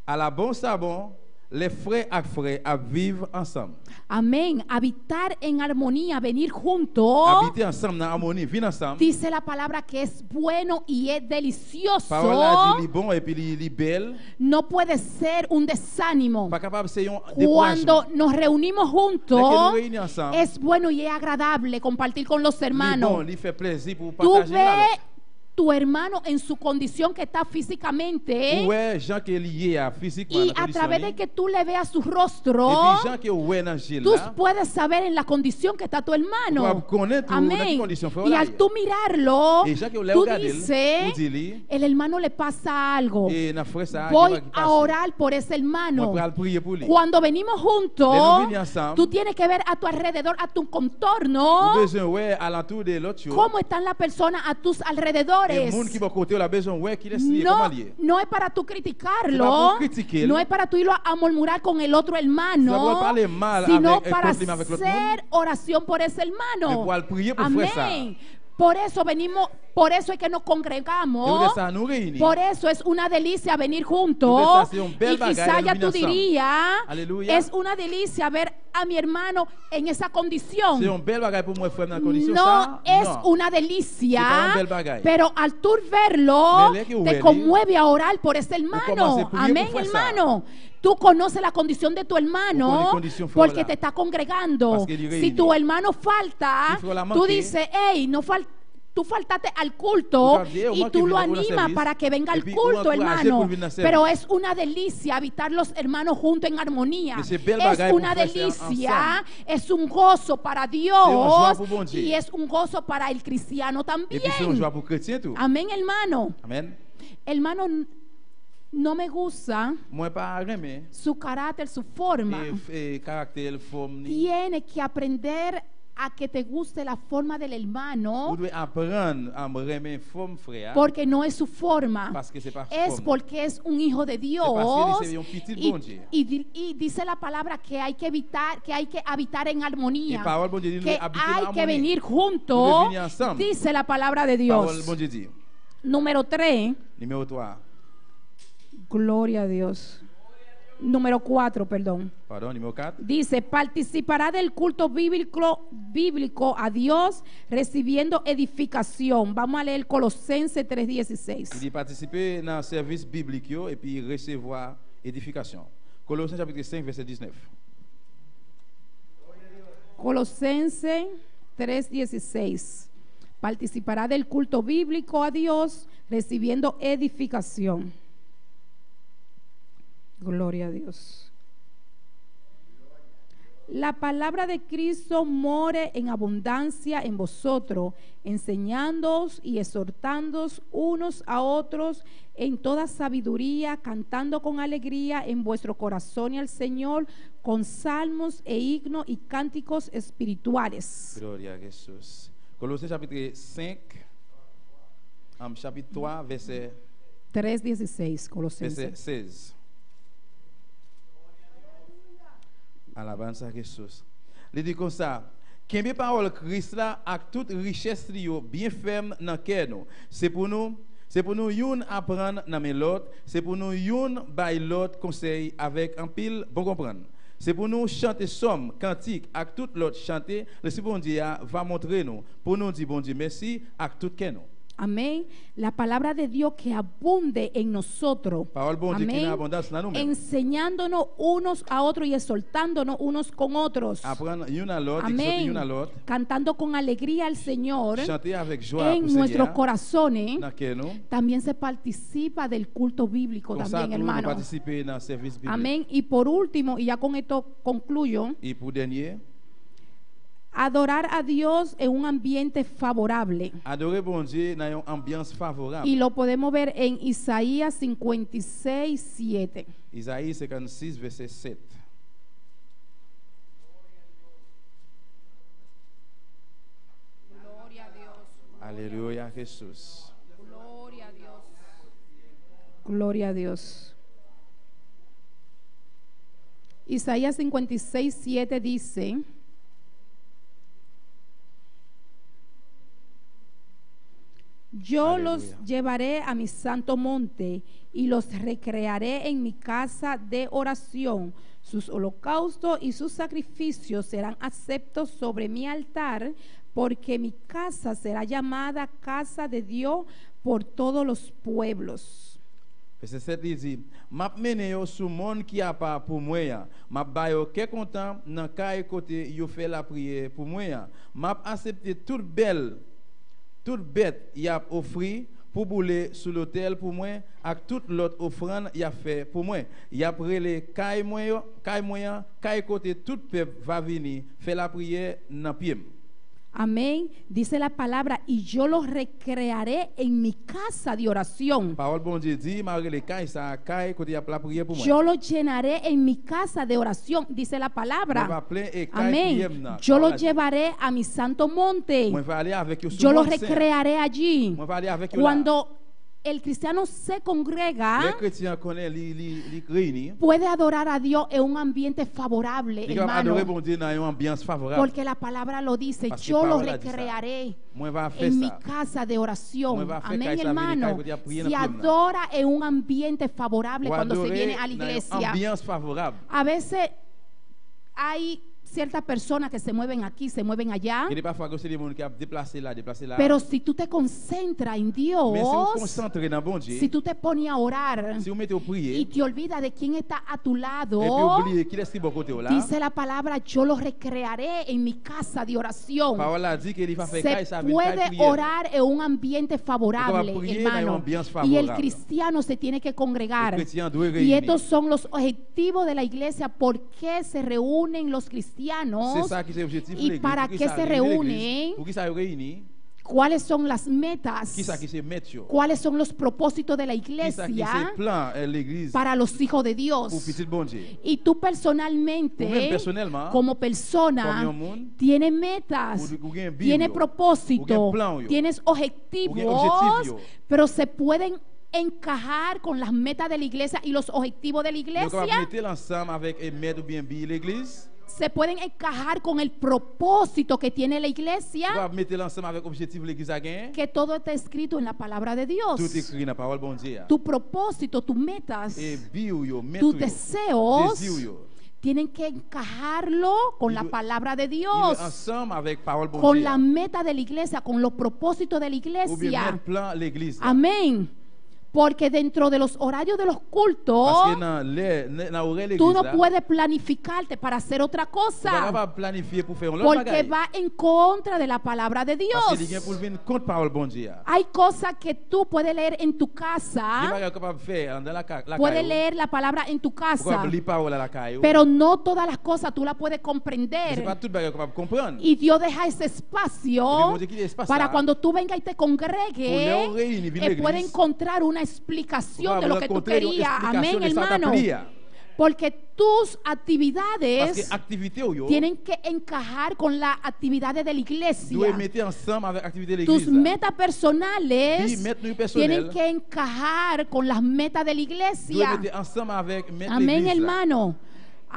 C: à la bon sabon, les frères à frères à vivre ensemble.
B: Amén. Habitar en armonía, venir juntos.
C: Habiter ensemble dans harmonie, vivre ensemble.
B: Dice la palabra que es bueno y es delicioso.
C: Parole là dit li bon et puis li belle.
B: No puede ser un desánimo.
C: Pas capable c'est un
B: Cuando
C: découragement.
B: nos reunimos
C: Dès que
B: juntos,
C: nous réunissons ensemble,
B: es bueno y es agradable compartir con los
C: li bon,
B: hermanos.
C: li fait plaisir pour
B: Tú
C: partager la
B: ves tu hermano en su condición que está físicamente,
C: ouais, gens qui est lié à physiquement
B: y
C: dans
B: a
C: condition
B: través
C: li.
B: de que tú le veas su
C: Et
B: rostro,
C: puis gens qui ouais dans Gilles
B: tú
C: là.
B: puedes saber en la condición que está tu
C: Tú
B: hermano.
C: vas connaître dans quelle
B: Amén.
C: condition frère
B: Y
C: là.
B: al tú mirarlo,
C: Et gens qui le
B: tú
C: regarder,
B: dices,
C: ou dit li,
B: el hermano le pasa algo.
C: et na frère ça
B: Voy a orar por ese
C: On
B: hermano.
C: va prier pour lui.
B: Cuando venimos juntos,
C: Nous venons ensemble.
B: tú tienes que ver a tu alrededor, a tu
C: Nous
B: contorno,
C: besoin ouais alentour de l'autre chose.
B: cómo están las personas a tus
C: Et
B: alrededores.
C: monde qui va côté la besoin ouais qui laisse lié comment
B: No,
C: lié.
B: no es para tú
C: C'est pas
B: criticarlo,
C: pour critiquer,
B: no es para tú irlo a murmurar con el otro
C: C'est
B: hermano,
C: pas pour parler mal
B: sino
C: avec
B: para
C: compliment avec l'autre
B: hacer oración por ese
C: Mais
B: hermano.
C: pour aller prier pour frère ça.
B: Amén. Por eso venimos, por eso es que nos
C: Et
B: congregamos.
C: vous ça nous réunit.
B: Por eso es una delicia venir juntos.
C: Entonces, ha sido un bel
B: Y quizá
C: bagaje
B: ya
C: de
B: tú
C: venir
B: dirías,
C: Aleluya.
B: es una delicia ver a mi hermano en esa condición.
C: C'est un bel bagage pour moi frère dans condition
B: No
C: ça.
B: es
C: Non.
B: una
C: C'est pas
B: delicia,
C: un bel bagaille.
B: pero al tú verlo,
C: Mais le que
B: te
C: huele,
B: conmueve a orar por ese
C: commence
B: hermano.
C: a prier
B: Amén,
C: pour faire ça.
B: hermano. Tú conoces la condición de tu
C: Vous
B: hermano
C: connaissez condition frère
B: porque
C: là.
B: te está congregando.
C: Parce qu'il y
B: Si
C: réunit.
B: tu hermano falta,
C: Si frère la
B: tú
C: manque,
B: dices, hey, no falta. tú faltaste al culto y tú lo animas para que venga al culto, hermano. Pero es una delicia habitar los hermanos juntos en armonía. Es una delicia, es un gozo para Dios y es un gozo para el cristiano también. Amén, hermano. Hermano, no me gusta su carácter, su forma. Tiene que aprender a que te guste la forma del hermano, porque no es su forma, es porque es un hijo de Dios. Y dice la palabra que hay que habitar en armonía, que hay que venir juntos. Dice la palabra de Dios. Número 3. Gloria a Dios. Número 4, perdón.
C: Número 4.
B: Dice, participará del culto bíblico a Dios recibiendo edificación. Vamos a leer Colosenses 3:16.
C: Il dit participer dans le service biblique et puis recevoir édification. Colossiens chapitre 5 verset 19.
B: Colosenses 3:16. Participará del culto bíblico a Dios recibiendo edificación. Gloria a Dios. La palabra de Cristo more en abundancia en vosotros, enseñándoos y exhortándoos unos a otros en toda sabiduría, cantando con alegría en vuestro corazón y al Señor, con salmos e himnos y cánticos espirituales.
C: Gloria a Jesús. Colossiens chapitre 5, chapitre 3, verset
B: 3:16. Colosenses.
C: Verset 16. Alabanza a Jesus. Il dit comme ça, qu'aimer parole Christ là avec toute richesse bien ferme dans cœur nous. C'est pour nous youn apprendre dans l'autre, c'est pour nous youn bail l'autre conseil avec un pile bon comprendre. C'est pour nous chanter somme, cantique avec tout l'autre chanter, le bon Dieu va montrer nous pour nous dire bon Dieu merci avec tout cœur nous.
B: Amén. La palabra de Dios que abunde en nosotros. Amén. Enseñándonos unos a otros y exhortándonos unos con otros. Amén. Cantando con alegría al Señor en nuestros corazones. También se participa del culto bíblico también, hermano. Amén. Y por último, y ya con esto concluyo, adorar a Dios en un ambiente favorable.
C: Adorer bon Dieu dans une ambiance favorable.
B: Y lo podemos ver en Isaías 56:7.
C: Isaïe 56 verset 7.
B: Gloria a Dios.
C: Aleluya Jesús.
B: Gloria a Dios. Gloria a Dios. Isaías 56:7 dice: Yo
C: Aleluya.
B: los llevaré a mi santo monte y los recrearé en mi casa de oración. Sus holocaustos y sus sacrificios serán aceptos sobre mi altar, porque mi casa será llamada casa de Dios por todos los pueblos.
C: Verset 7 il dit, m'a mené yo sous monde qui a pas pour moi, m'a ba yo que content dans caille côté yo fait la prière pour moi, m'a accepté toute bête y a offri pour bouler sous l'autel pour moi, avec toute l'autre offrande y a fait pour moi. Y a prélé caille moyen, caille côté tout peuple va venir faire la prière dans pied.
B: Amén. Dice la palabra, y yo los recrearé en mi casa de oración.
C: Parole bon Dieu dit, malgré caille ça caille côté y a la prière pour moi.
B: Yo los llenaré en mi casa de oración, dice la palabra. Amén. Yo los llevaré a mi santo monte. Yo los recrearé allí. Cuando el cristiano se congrega, puede adorar a Dios en un ambiente favorable, hermano, porque la palabra lo dice, yo lo recrearé en mi casa de oración. Amén, hermano. Se adora en un ambiente favorable cuando se viene a la iglesia. A veces hay ciertas personas que se mueven aquí, se mueven allá.
C: Il y a parfois que c'est des gens qui ont déplacé là, déplacé là.
B: Pero si tú te concentras en
C: Mais si vous
B: Dios,
C: concentrez dans bon Dieu,
B: si tú te pones a orar
C: si vous mettez au prier,
B: y te olvidas de quién está a tu
C: et
B: lado,
C: puis oubliez qui est qui bon côté là.
B: dice la palabra, yo los recrearé en mi casa de oración.
C: Parole là dit qu'il va faire caille
B: Se
C: ça avec
B: puede
C: prière.
B: orar en un ambiente favorable,
C: Uno va a prier en
B: hermano.
C: un ambiente
B: Y el
C: favorable.
B: cristiano se tiene que congregar.
C: El cristiano debe
B: Y
C: reunir.
B: estos son los objetivos de la iglesia. ¿Por qué se reúnen los
C: C'est
B: cristianos?
C: ça qui c'est l'objectif de
B: ¿Y
C: l'église.
B: para
C: Pour qui
B: qué
C: ça
B: se
C: réunit l'église?
B: reúnen?
C: Pour qui ça réunit?
B: ¿Cuáles son las metas?
C: Qui ça qui se met yo?
B: ¿Cuáles son los propósitos de la
C: Qui ça qui
B: iglesia
C: se plan l'église
B: para los hijos de
C: pour
B: Dios?
C: petit bon Dieu?
B: Y tú personalmente,
C: Ou-même personnellement,
B: como persona,
C: comme un monde,
B: tienes metas,
C: ou gen Bible,
B: tienes
C: ou
B: propósito,
C: gen plan yo,
B: tienes
C: ou gen
B: objetivos,
C: objectif yo.
B: pero se pueden encajar con las metas de la iglesia y los objetivos de la
C: Nous capable
B: iglesia.
C: mettre ensemble avec un maître ou bien bi l'église.
B: Se pueden encajar con el propósito que tiene la
C: Nous
B: iglesia,
C: capable mettre ensemble avec objectif l'église a gagné.
B: que todo está escrito en la palabra de Dios.
C: Tout écrit dans la parole bon Dieu.
B: Tu propósito, tus metas,
C: Et bio yo,
B: tus
C: mettre yo,
B: deseos
C: désir yo.
B: tienen que encajarlo con la palabra de
C: Il est
B: Dios,
C: ensemble avec parole bon
B: con
C: Dieu.
B: la meta de la iglesia, con los propósitos de la
C: Ou bien
B: iglesia.
C: mettre plan l'église.
B: Amén. Porque dentro de los horarios de los cultos,
C: Parce que dans l'horaire
B: tú
C: l'église
B: no
C: là,
B: puedes planificarte para hacer otra
C: vous
B: cosa,
C: pas planifier pour faire un autre
B: porque
C: bagage.
B: va en contra de la palabra de
C: Parce que il y a
B: Dios.
C: pour venir contre parole bon Dieu.
B: Hay cosas que tú puedes leer en tu
C: Il
B: casa,
C: va capable faire dans la
B: puedes
C: caille.
B: leer la palabra en tu casa,
C: Capable lire parole à la caille.
B: pero no todas las cosas tú las puedes
C: C'est
B: comprender.
C: pas tout bagage capable comprendre.
B: Y Dios deja ese
C: Y
B: espacio
C: Dios quiere espacio
B: para cuando tú vengas y te congregues,
C: Pour les réunir, venir à
B: que pueda
C: l'église.
B: encontrar una explicación de lo que tú
C: encontrer une
B: querías.
C: explication
B: Amén,
C: de ça
B: hermano.
C: t'applia.
B: Porque tus
C: Parce
B: actividades
C: que activité yo,
B: tienen que encajar con las actividades de la
C: doit
B: iglesia.
C: mettre ensemble avec activité de
B: Tus
C: l'église.
B: metas personales
C: Oui, metas
B: tienen
C: personnelles
B: que encajar con las metas de la
C: Doit
B: iglesia.
C: mettre ensemble avec mettre
B: Amén,
C: l'église.
B: hermano.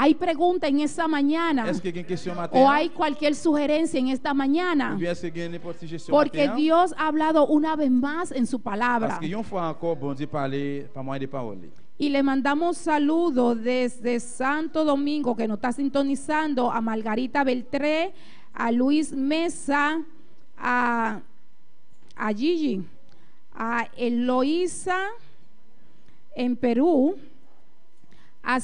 B: Hay pregunta en esta mañana
C: Est-ce qu'il y a une question matin?
B: o hay cualquier sugerencia en esta
C: Ou
B: mañana.
C: bien est-ce qu'il y a n'importe quelle question
B: Porque
C: matin?
B: Dios ha hablado una vez más en su
C: Parce
B: palabra.
C: que une fois encore, bon Dieu parlait par moyen de paroles.
B: Y le mandamos saludos desde Santo Domingo, que nos está sintonizando, a Margarita Beltré, a Luis Mesa, a Gigi, a Eloísa en Perú, a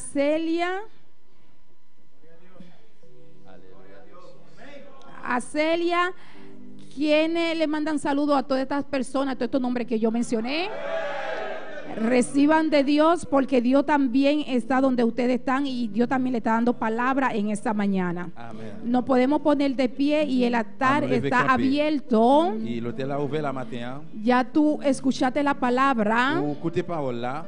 B: Celia, quienes le mandan saludos a todas estas personas, a todos estos nombres que yo mencioné. Reciban de Dios, porque Dios también está donde ustedes están y Dios también le está dando palabra en esta mañana.
C: Amen.
B: Nos podemos poner de pie y el altar
C: Vamos a lever
B: está
C: camper.
B: abierto.
C: Et l'hôtel a ouvert la matin.
B: Ya tú escuchaste la palabra
C: Ou écoutez parole là.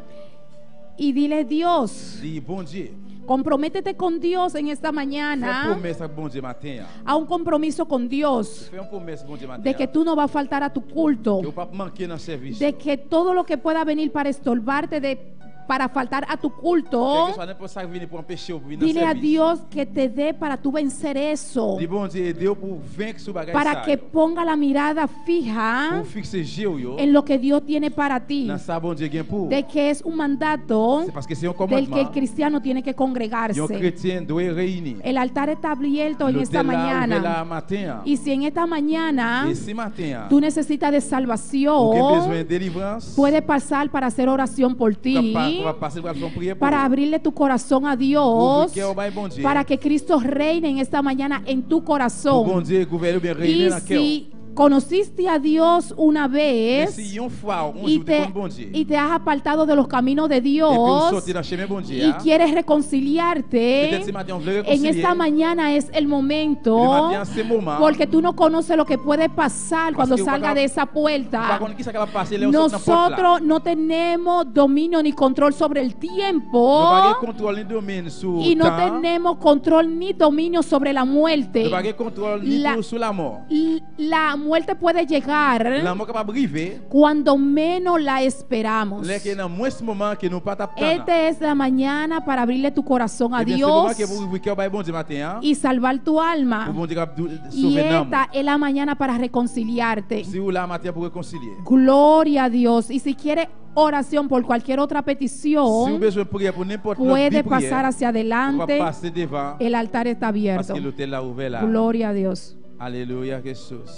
B: y dile: Dios,
C: Dis bon Dieu.
B: comprométete con Dios en esta
C: Fais une
B: mañana,
C: promesse avec bon Dieu matin.
B: a un compromiso con Dios,
C: Fais une promesse bon Dieu matin.
B: de que tú no vas a faltar a tu culto,
C: Tu pas manquer dans le service.
B: de que todo lo que pueda venir para estorbarte, para faltar a tu culto,
C: Quel que soit n'importe ça qui vient pour empêcher ou pour venir dans le
B: dile a
C: service.
B: Dios que te dé para tú vencer eso,
C: Dis bon Dieu, aidez pour vaincre ce bagage
B: para
C: ça,
B: que
C: yo.
B: ponga la mirada fija
C: Pour fixer Dieu yo.
B: en lo que Dios tiene para ti,
C: Dans ça bon Dieu gain pour.
B: de que es un mandato
C: C'est parce que c'est un
B: del que el
C: commandement.
B: cristiano tiene que
C: Un
B: congregarse.
C: chrétien doit réunir.
B: El altar está abierto en esta
C: L'hôtel là ouvert là
B: mañana.
C: matin.
B: Y si en esta mañana
C: Et ce matin,
B: tú necesitas de
C: ou avez
B: salvación,
C: besoin de délivrance,
B: puedes pasar para hacer oración por ti,
C: va passer pour faire prière
B: para abrirle tu corazón a Dios,
C: bon Dieu.
B: para que Cristo reine en esta mañana en tu
C: Pour bon
B: corazón.
C: Dieu gouverner bien
B: Y
C: régner dans le cœur.
B: si conociste a Dios una
C: Mais
B: vez
C: si une fois, un
B: y
C: jour, tu
B: te,
C: connais bon Dieu.
B: y te has apartado de los caminos de
C: Et puis vous
B: Dios
C: sortez dans le chemin bon Dieu.
B: y quieres reconciliarte,
C: Peut-être ce matin, on veut
B: en
C: réconcilier.
B: esta mañana es el
C: Le
B: momento,
C: matin, c'est le moment.
B: porque tú no conoces lo que puede pasar cuando
C: que
B: salga
C: va-
B: de esa
C: Par
B: puerta.
C: contre, qui ça va passer là, on saute dans la porte là.
B: Nosotros no tenemos dominio ni control sobre el
C: Nous
B: tiempo
C: pas de contrôle ni domaine sur
B: y no
C: temps.
B: tenemos control ni dominio sobre la muerte.
C: Nous pas de contrôle ni
B: La-
C: tout sur la mort.
B: La muerte puede llegar
C: La mort capable arriver.
B: cuando menos la esperamos.
C: Là que dans moins ce moment que nous pas t'attendre.
B: Esta es la mañana para abrirle tu corazón a
C: Eh bien, c'est le moment
B: Dios
C: que vous ouvrir cœur bon Dieu matin. Hein?
B: y salvar tu
C: Pour
B: alma.
C: bon Dieu
B: Y
C: sauver l'âme.
B: esta es la mañana para reconciliarte.
C: Si vous la matin pour réconcilier.
B: Gloria a Dios. Y si quieres oración por cualquier otra
C: Si vous
B: petición,
C: besoin de prière pour n'importe quelle
B: puede
C: prière,
B: pasar hacia
C: on va
B: adelante.
C: passer devant
B: El altar está
C: parce
B: abierto.
C: que l'hôtel a ouvert là.
B: Gloria a Dios.
C: Alléluia Jesús.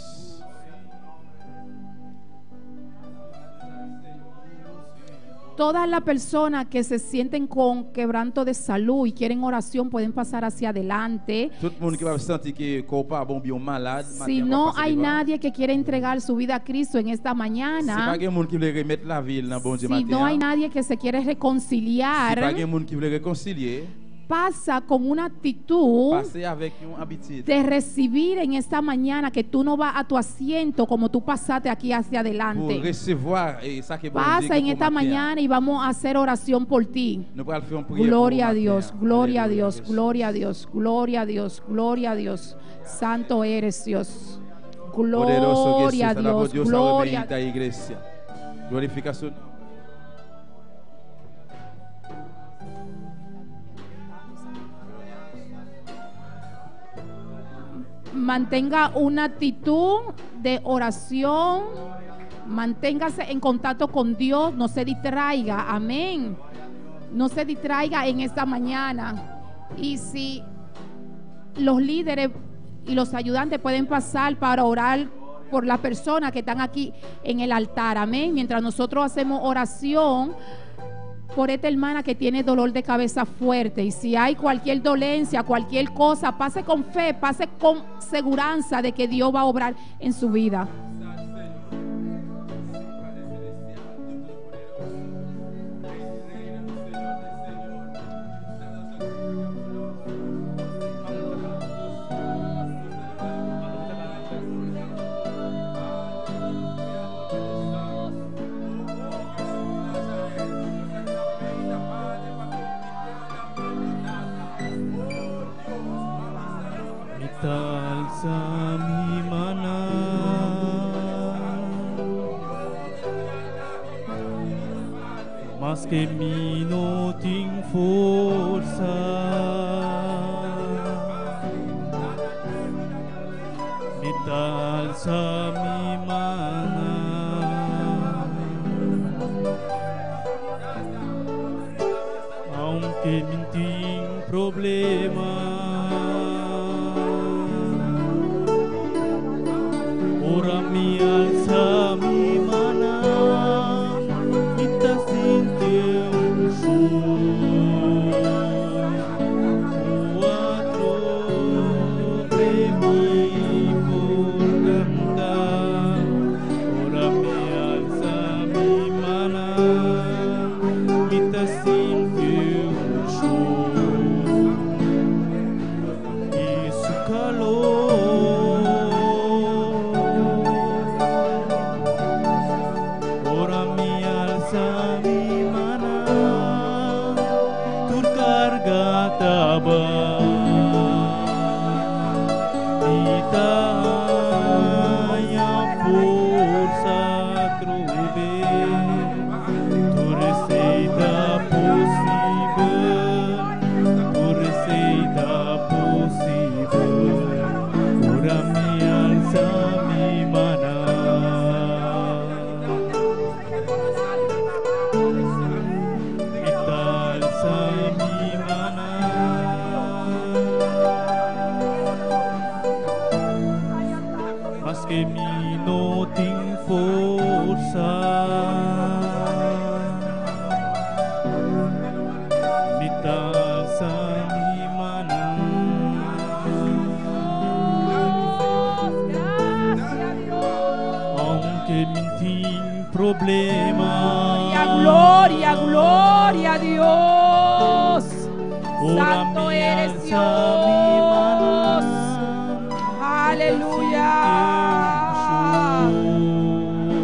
B: Todas las personas que se sienten con quebranto de salud y quieren oración pueden pasar hacia adelante.
C: Tout le monde qui va sentir que corps pas bon bien malade,
B: Si no hay nadie que quiera entregar su vida a Cristo en esta
C: si
B: mañana,
C: pas quelqu'un qui veut remettre la ville dans bon Dieu
B: si no hay
C: matin.
B: nadie que se quiere
C: Si pas
B: reconciliar,
C: quelqu'un qui veut réconcilier,
B: pasa con una actitud
C: passer avec une habitude.
B: de recibir en esta mañana que tú no vas a tu asiento como tú pasaste aquí hacia
C: Pour
B: adelante.
C: recevoir et ça que bon Dieu
B: Pasa en
C: pour
B: esta
C: matin.
B: mañana y vamos a hacer oración por ti.
C: Nous allons faire une prière.
B: Gloria a
C: pour
B: Dios,
C: matin.
B: gloria a
C: Alléluia,
B: Dios,
C: Jesús.
B: gloria a Dios, gloria a Dios, gloria a Dios. Santo eres Dios.
C: Poderoso
B: Gloria a
C: Jesús, alabo
B: Dios,
C: Dios,
B: gloria.
C: salve a iglesia. Glorificación.
B: Mantenga una actitud de oración. Manténgase en contacto con Dios. No se distraiga. Amén. No se distraiga en esta mañana. Y si los líderes y los ayudantes pueden pasar para orar por las personas que están aquí en el altar. Amén. Mientras nosotros hacemos oración por esta hermana que tiene dolor de cabeza fuerte. Y si hay cualquier dolencia, cualquier cosa, pase con fe, pase con seguridad de que Dios va a obrar en su vida.
D: Alza mi mano, mas que mi no tengo fuerza, me alza mi mano, aunque me tengo problema. Ora mi alza mi mano, kita sinti un cuatro premi por cantar. Ora mi alza mi mano, kita sinti un y su calor. Que mi no tengo fuerza, mi alza mi mano, aunque mi tengo problema.
B: Gloria, gloria a Dios. Santo eres Dios. Aleluya.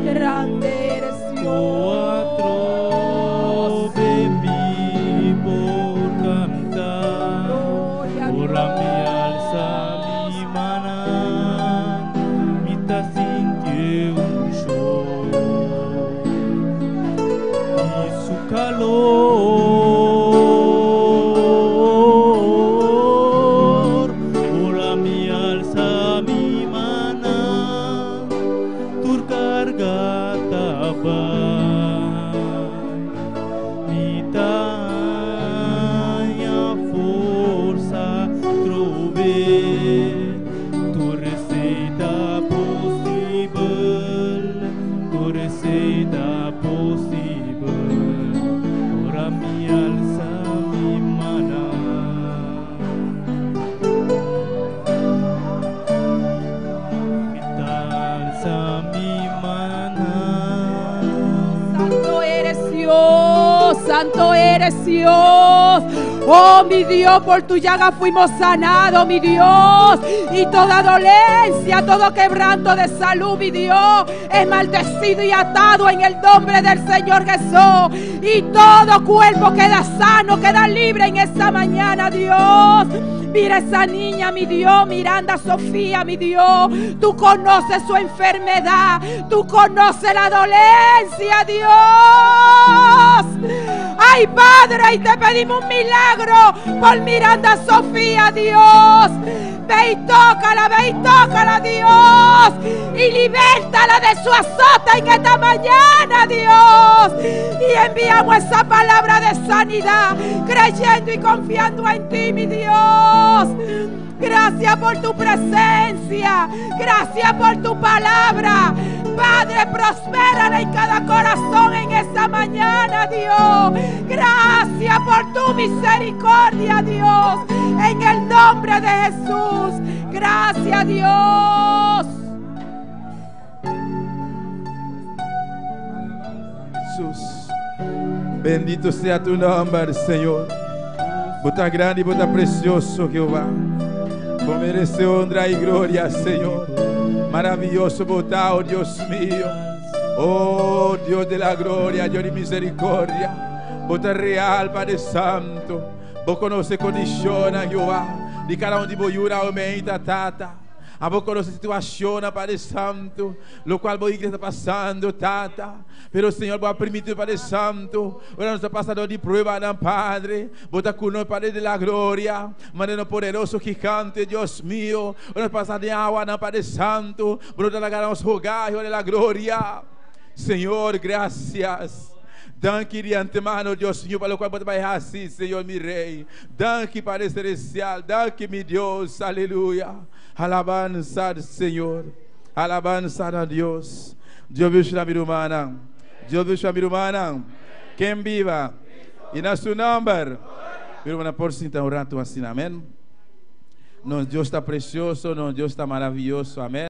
B: Grande eres Dios.
D: Bebí por cantar. Ora mi alza mi mano, mi ta sintió un show y su calor. Ora mi alza mi mano, tur carga taba.
B: santo eres, Dios. Oh, mi Dios, por tu llaga fuimos sanados, mi Dios. Y toda dolencia, todo quebranto de salud, mi Dios, es maldecido y atado en el nombre del Señor Jesús. Y todo cuerpo queda sano, queda libre en esta mañana, Dios. Mira esa niña, mi Dios, Miranda Sofía, mi Dios. Tú conoces su enfermedad, tú conoces la dolencia, Dios. Ay, Padre, y te pedimos un milagro por Miranda Sofía, Dios. Ve y tócala, Dios. Y libértala de su azote en esta mañana, Dios. Y enviamos esa palabra de sanidad, creyendo y confiando en ti, mi Dios. Gracias por tu presencia, gracias por tu palabra. Padre, prospérala en cada corazón en esta mañana, Dios. Gracias por tu misericordia, Dios. En el nombre de Jesús. Gracias, Dios.
C: Jesús, bendito sea tu nombre, Señor. Bota grande y bota precioso, Jehová. Vos mereces honra y gloria, Señor. Maravilloso botao, Dios mío. Oh, Dios de la gloria, Dios de misericordia. Bota real, Padre Santo. Vos conoces condiciones, Jehová. De cada de boiura aumenta, tata. A vos conoce situación, Padre Santo, lo cual vos iglesia está pasando, tata. Pero Señor, vos permitir, Padre Santo, ahora nos está pasando de prueba, ¿no, Padre? Vos está con nosotros, Padre de la gloria, manera poderoso, gigante, Dios mío. Ahora nos pasa de agua, ¿no, Padre Santo? Vos nos agarramos rogar, Hijo de la gloria. Señor, gracias. Danke de antemano, Dios mío, para lo cual vos te vas a así, Señor, mi Rey. Danke, Padre Celestial. Danke, mi Dios. Aleluya. Alabanza al Señor. Alabanza a Dios. Dios bendiga a mi hermana. Dios bendiga a mi hermana. Quem viva. E na seu nome. Mi hermana, por si então, um rato assim, amém. Nosso Deus está precioso, nosso Deus está maravilhoso, amém.